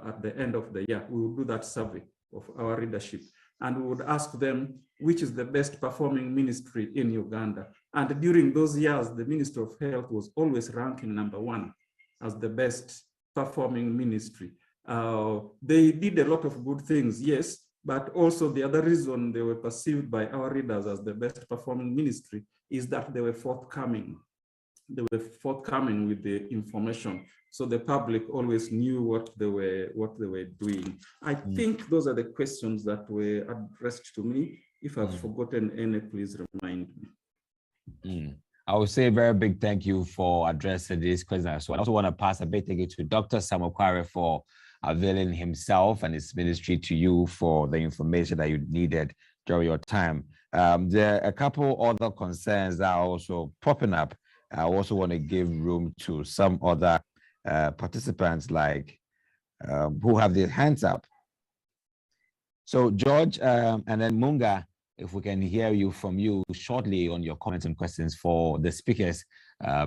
at the end of the year. We would do that survey of our readership, and we would ask them, which is the best performing ministry in Uganda? And during those years, the Ministry of Health was always ranking #1 as the best performing ministry. They did a lot of good things, yes, but also the other reason they were perceived by our readers as the best performing ministry is that they were forthcoming. They were forthcoming with the information. So the public always knew what they were doing. I think those are the questions that were addressed to me. If I've forgotten any, please remind me. I would say a very big thank you for addressing this question as well. I also want to pass a big thank you to Dr. Samuel Kware for availing himself and his ministry to you for the information that you needed during your time. There are a couple other concerns that are also popping up. I also want to give room to some other participants like who have their hands up. So George and then Munga, if we can hear you from you shortly on your comments and questions for the speakers,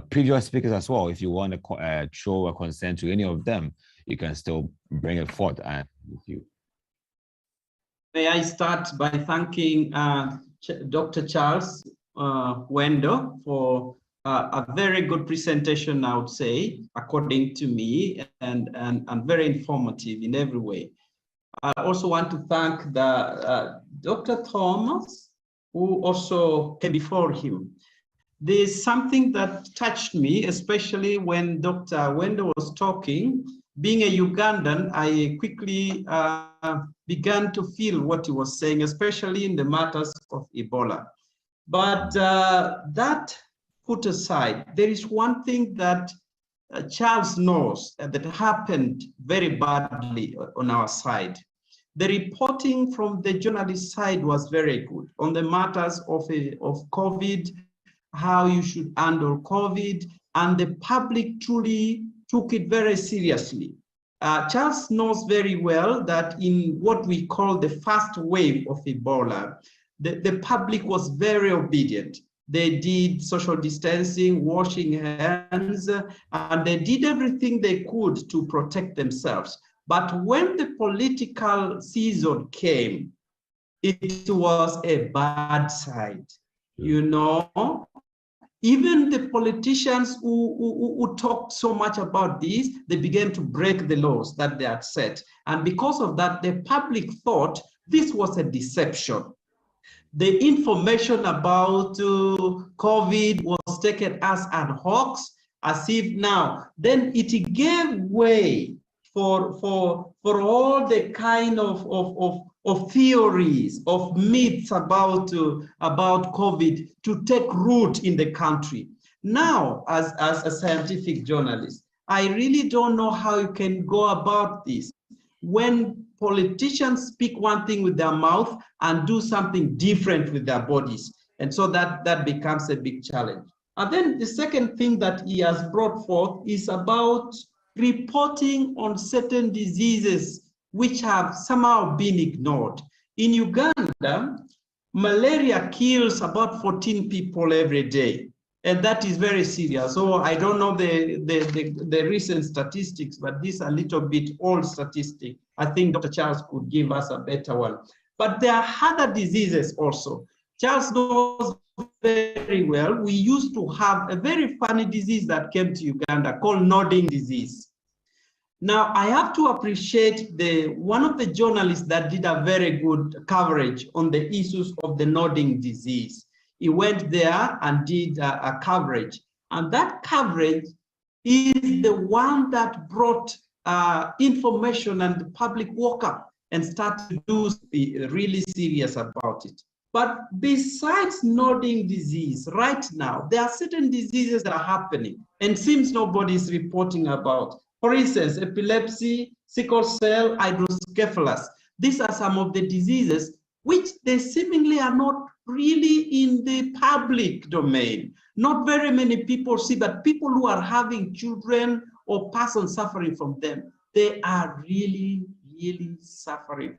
previous speakers as well. If you want to show a concern to any of them, you can still bring it forth and with you. May I start by thanking Dr. Charles Wendo for a very good presentation, I would say, according to me, and very informative in every way. I also want to thank Dr. Thomas, who also came before him. There's something that touched me, especially when Dr. Wendo was talking. Being a Ugandan, I quickly began to feel what he was saying, especially in the matters of Ebola. But that put aside, there is one thing that Charles knows that happened very badly on our side. The reporting from the journalist side was very good on the matters of COVID, how you should handle COVID, and the public truly took it very seriously. Charles knows very well that in what we call the first wave of Ebola, the public was very obedient. They did social distancing, washing hands, and they did everything they could to protect themselves. But when the political season came, it was a bad side. You know, even the politicians who talked so much about this, they began to break the laws that they had set. And because of that, the public thought this was a deception. The information about COVID was taken as an hoax, as if now, then it gave way for all the kind of theories, of myths about COVID to take root in the country. Now, as a scientific journalist, I really don't know how you can go about this when politicians speak one thing with their mouth and do something different with their bodies. And so that becomes a big challenge. And then the second thing that he has brought forth is about reporting on certain diseases which have somehow been ignored. In Uganda, malaria kills about 14 people every day. And that is very serious. So I don't know the recent statistics, but these are a little bit old statistics. I think Dr. Charles could give us a better one. But there are other diseases also. Charles knows very well, we used to have a very funny disease that came to Uganda called nodding disease. Now, I have to appreciate one of the journalists that did a very good coverage on the issues of the nodding disease. He went there and did a coverage. And that coverage is the one that brought information, and the public woke up and started to do really serious about it. But besides nodding disease, right now, there are certain diseases that are happening and seems nobody is reporting about. For instance, epilepsy, sickle cell, hydrocephalus. These are some of the diseases which they seemingly are not really in the public domain. Not very many people see, but people who are having children or persons suffering from them, they are really, really suffering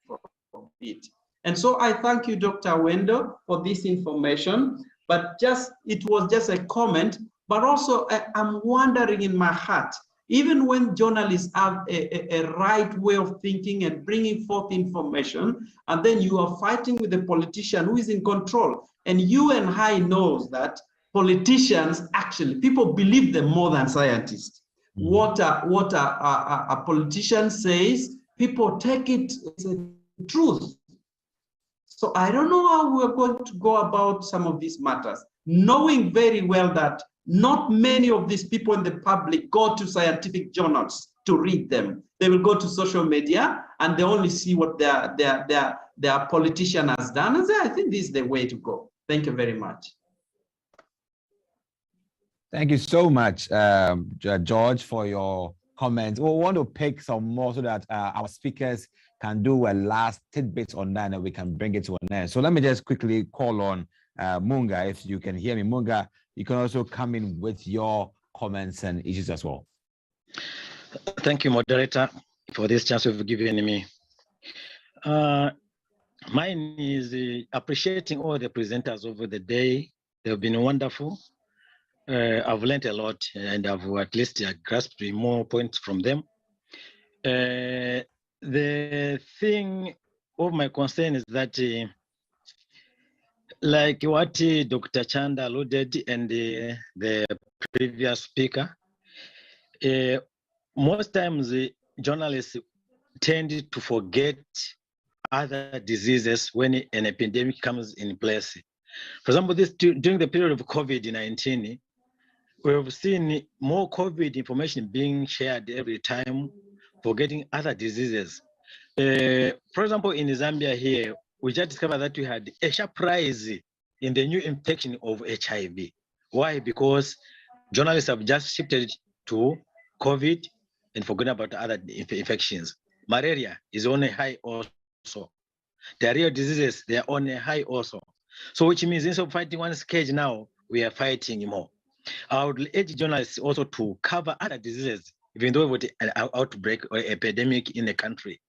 from it. And so I thank you, Dr. Wendo, for this information, but it was just a comment, but also I'm wondering in my heart, even when journalists have a right way of thinking and bringing forth information, and then you are fighting with a politician who is in control, and you and I knows that politicians, actually, people believe them more than scientists. What a politician says, people take it as a truth. So I don't know how we're going to go about some of these matters, knowing very well that not many of these people in the public go to scientific journals to read them. They will go to social media and they only see what their politician has done. And I think this is the way to go. Thank you very much. Thank you so much, George, for your comments. We want to pick some more so that our speakers can do a last tidbit on that and we can bring it to an end. So let me just quickly call on Munga, if you can hear me. Munga, you can also come in with your comments and issues as well. Thank you, moderator, for this chance you've given me. Mine is appreciating all the presenters over the day. They've been wonderful. I've learned a lot and I've at least grasped more points from them. The thing of my concern is that like what Dr. Chanda alluded and the previous speaker, most times journalists tend to forget other diseases when an epidemic comes in place. For example, during the period of COVID-19, we have seen more COVID information being shared every time, forgetting other diseases. For example, in Zambia here, we just discovered that we had a sharp rise in the new infection of HIV. Why? Because journalists have just shifted to COVID and forgotten about other infections. Malaria is on a high also. Diarrheal diseases, they are on a high also. So which means instead of fighting one scourge now, we are fighting more. I would urge journalists also to cover other diseases, even though with an outbreak or epidemic in the country.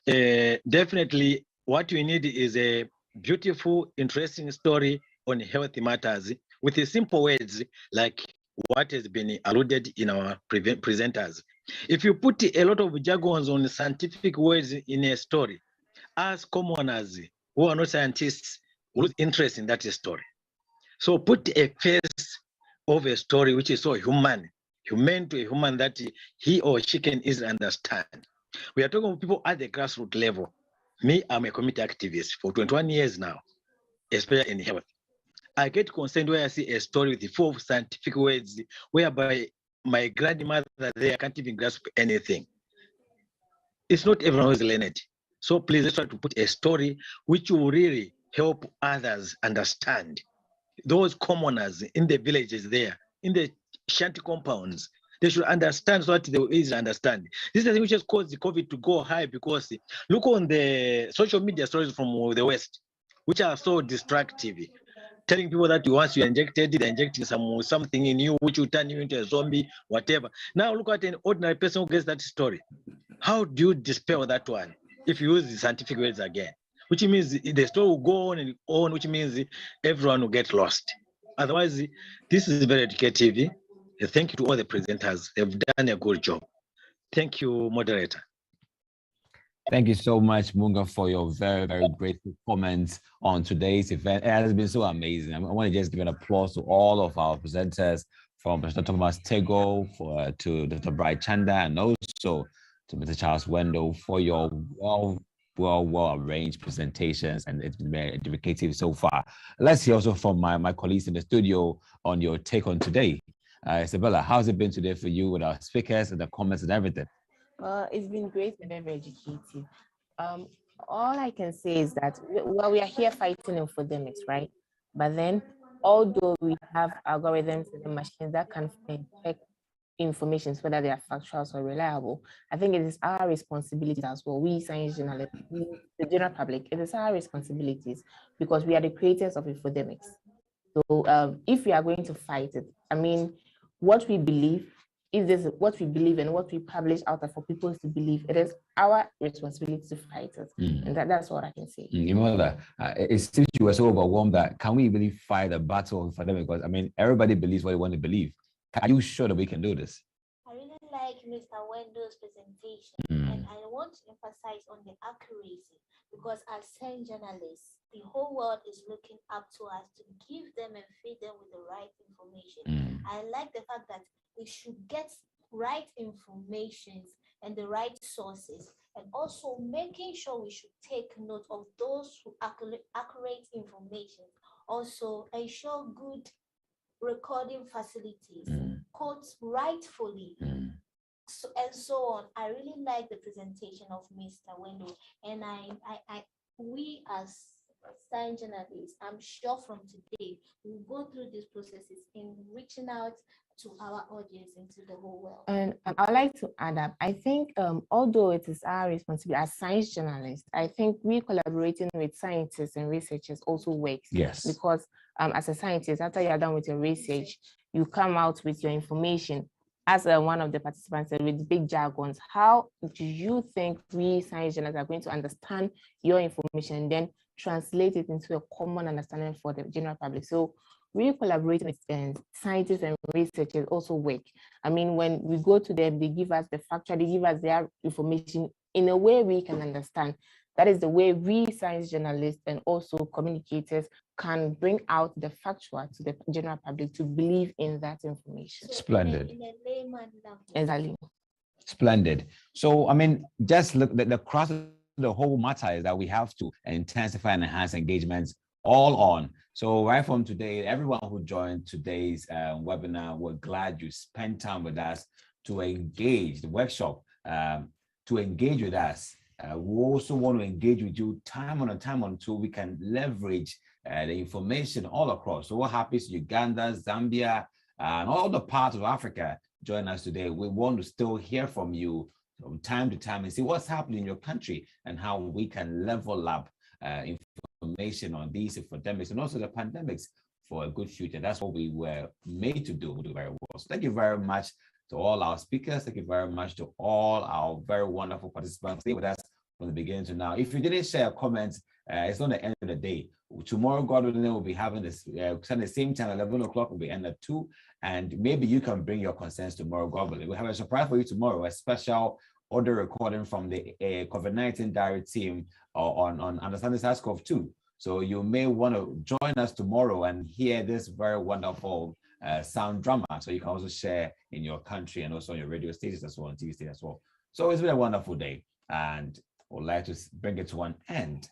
Definitely, what we need is a beautiful, interesting story on health matters with the simple words like what has been alluded in our presenters. If you put a lot of jargons on scientific words in a story, as commoners who are not scientists lose interest in that story. So put a face of a story which is so humane to a human that he or she can easily understand. We are talking about people at the grassroots level. Me, I'm a community activist for 21 years now, especially in health. I get concerned when I see a story with 4 scientific words whereby my grandmother there can't even grasp anything. It's not everyone who is learned. So please let's try to put a story which will really help others understand. Those commoners in the villages there, in the shanty compounds, they should understand so that they will easily understand. This is the thing which has caused the COVID to go high because look on the social media stories from the West, which are so destructive, telling people that once you're injected, they're injecting something in you which will turn you into a zombie, whatever. Now look at an ordinary person who gets that story. How do you dispel that one if you use the scientific words again? Which means the story will go on and on, which means everyone will get lost. Otherwise, this is very educative. Thank you to all the presenters. They've done a good job. Thank you, moderator. Thank you so much, Munga, for your very, very grateful comments on today's event. It has been so amazing. I want to just give an applause to all of our presenters, from Mr. Thomas Tego to Dr. Bright Chanda, and also to Mr. Charles Wendell for your well arranged presentations, and it's been very educative so far. Let's hear also from my colleagues in the studio on your take on today. Isabella, how's it been today for you with our speakers and the comments and everything? It's been great and very educative. All I can say is that we are here fighting infodemics, right? But then, although we have algorithms and machines that can detect information, whether they are factual or reliable, I think it is our responsibility as well. We science journalists, the general public, it is our responsibilities because we are the creators of infodemics. So if we are going to fight it, I mean, what we believe, if this is what we believe and what we publish out there for people to believe, it is our responsibility to fight it. And that's what I can say. You know that it seems you were so overwhelmed that can we really fight a battle for them? Because I mean, everybody believes what they want to believe. Are you sure that we can do this? I really like Mr. Wendell's presentation, and I want to emphasize on the accuracy, because as science journalists, the whole world is looking up to us to give them and feed them with the right information. I like the fact that we should get right information and the right sources, and also making sure we should take note of those who accurate information. Also ensure good recording facilities, quotes rightfully, and so on. I really like the presentation of Mr. Wendell, and we as science journalists, I'm sure from today we'll go through these processes in reaching out to our audience and to the whole world. And I'd like to add up, I think although it is our responsibility as science journalists, I think we collaborating with scientists and researchers also works. Yes. Because as a scientist, after you're done with your research, you come out with your information. As one of the participants said, with big jargons, how do you think we science journalists are going to understand your information and then translate it into a common understanding for the general public? So we collaborate with scientists and researchers also work. I mean, when we go to them, they give us the factual, they give us their information in a way we can understand. That is the way we science journalists and also communicators can bring out the factual to the general public to believe in that information. Splendid. In a layman level. Exactly. Splendid. So, I mean, just look, the cross of the whole matter is that we have to intensify and enhance engagements all on. So right from today, everyone who joined today's webinar, we're glad you spent time with us to engage the workshop, to engage with us. We also want to engage with you time on until we can leverage the information all across. So what happens in Uganda, Zambia, and all the parts of Africa, join us today. We want to still hear from you from time to time and see what's happening in your country and how we can level up information on these epidemics and also the pandemics for a good future. That's what we were made to do. We do very well. So thank you very much to all our speakers. Thank you very much to all our very wonderful participants. Stay with us from the beginning to now. If you didn't share comments, it's not the end of the day. Tomorrow, God willing, we'll be having this at the same time, 11 o'clock, will be end at 2. And maybe you can bring your concerns tomorrow, God willing. We'll have a surprise for you tomorrow, a special audio recording from the COVID-19 diary team on understanding SARS-CoV-2. So you may want to join us tomorrow and hear this very wonderful sound drama. So you can also share in your country and also on your radio stations as well, on TV stations as well. So it's been a wonderful day, and we'd like to bring it to an end.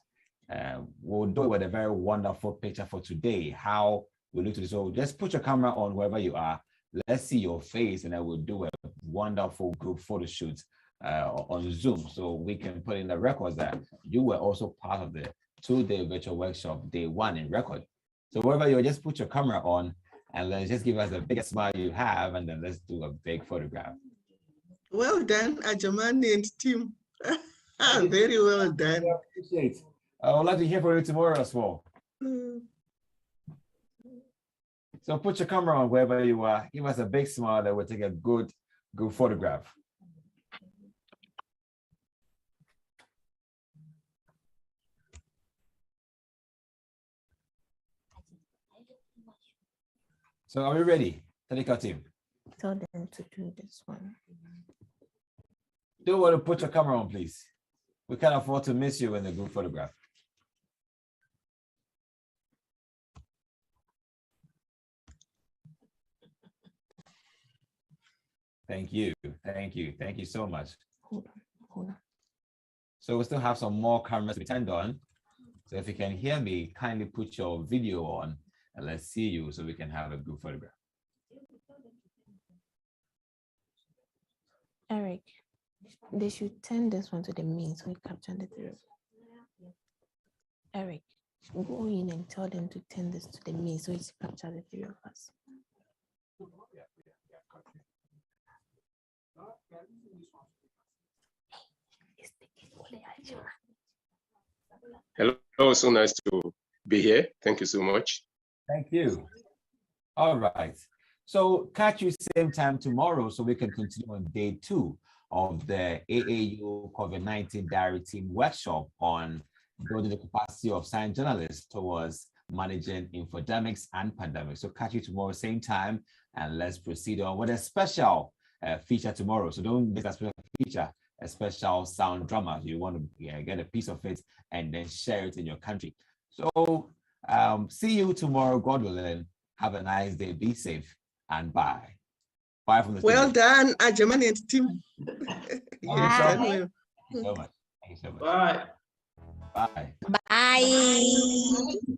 We'll do it with a very wonderful picture for today, how we look to this. So just put your camera on wherever you are. Let's see your face, and I will do a wonderful group photo shoot on Zoom, so we can put in the records that you were also part of the 2-day virtual workshop, day 1 in record. So wherever you are, just put your camera on and let's just give us the biggest smile you have, and then let's do a big photograph. Well done, Ajamani and team. Very well done. I appreciate it. I would like to hear from you tomorrow as well. So put your camera on wherever you are. Give us a big smile that will take a good photograph. So are we ready? Technical team. Tell them to do this one. Do want to put your camera on, please. We can't afford to miss you in the group photograph. Thank you. Thank you. Thank you so much. Hold on. So we still have some more cameras to be turned on. So if you can hear me, kindly put your video on and let's see you so we can have a group photograph. Eric, they should turn this one to the main so we capture the three of us. Eric, go in and tell them to turn this to the main so it's capture the three of us. Hello, so nice to be here. Thank you so much. Thank you. All right. So catch you same time tomorrow so we can continue on day 2 of the AAU COVID-19 Diary Team workshop on building the capacity of science journalists towards managing infodemics and pandemics. So catch you tomorrow, same time, and let's proceed on with a special feature tomorrow. So don't miss that special feature, a special sound drama. You want to get a piece of it and then share it in your country. So see you tomorrow, God willing. Have a nice day. Be safe and bye. Bye from the Well studio. done, Ajamani and team. Yes, done well. Thank you so much. Thank you so much. Bye. Bye. Bye.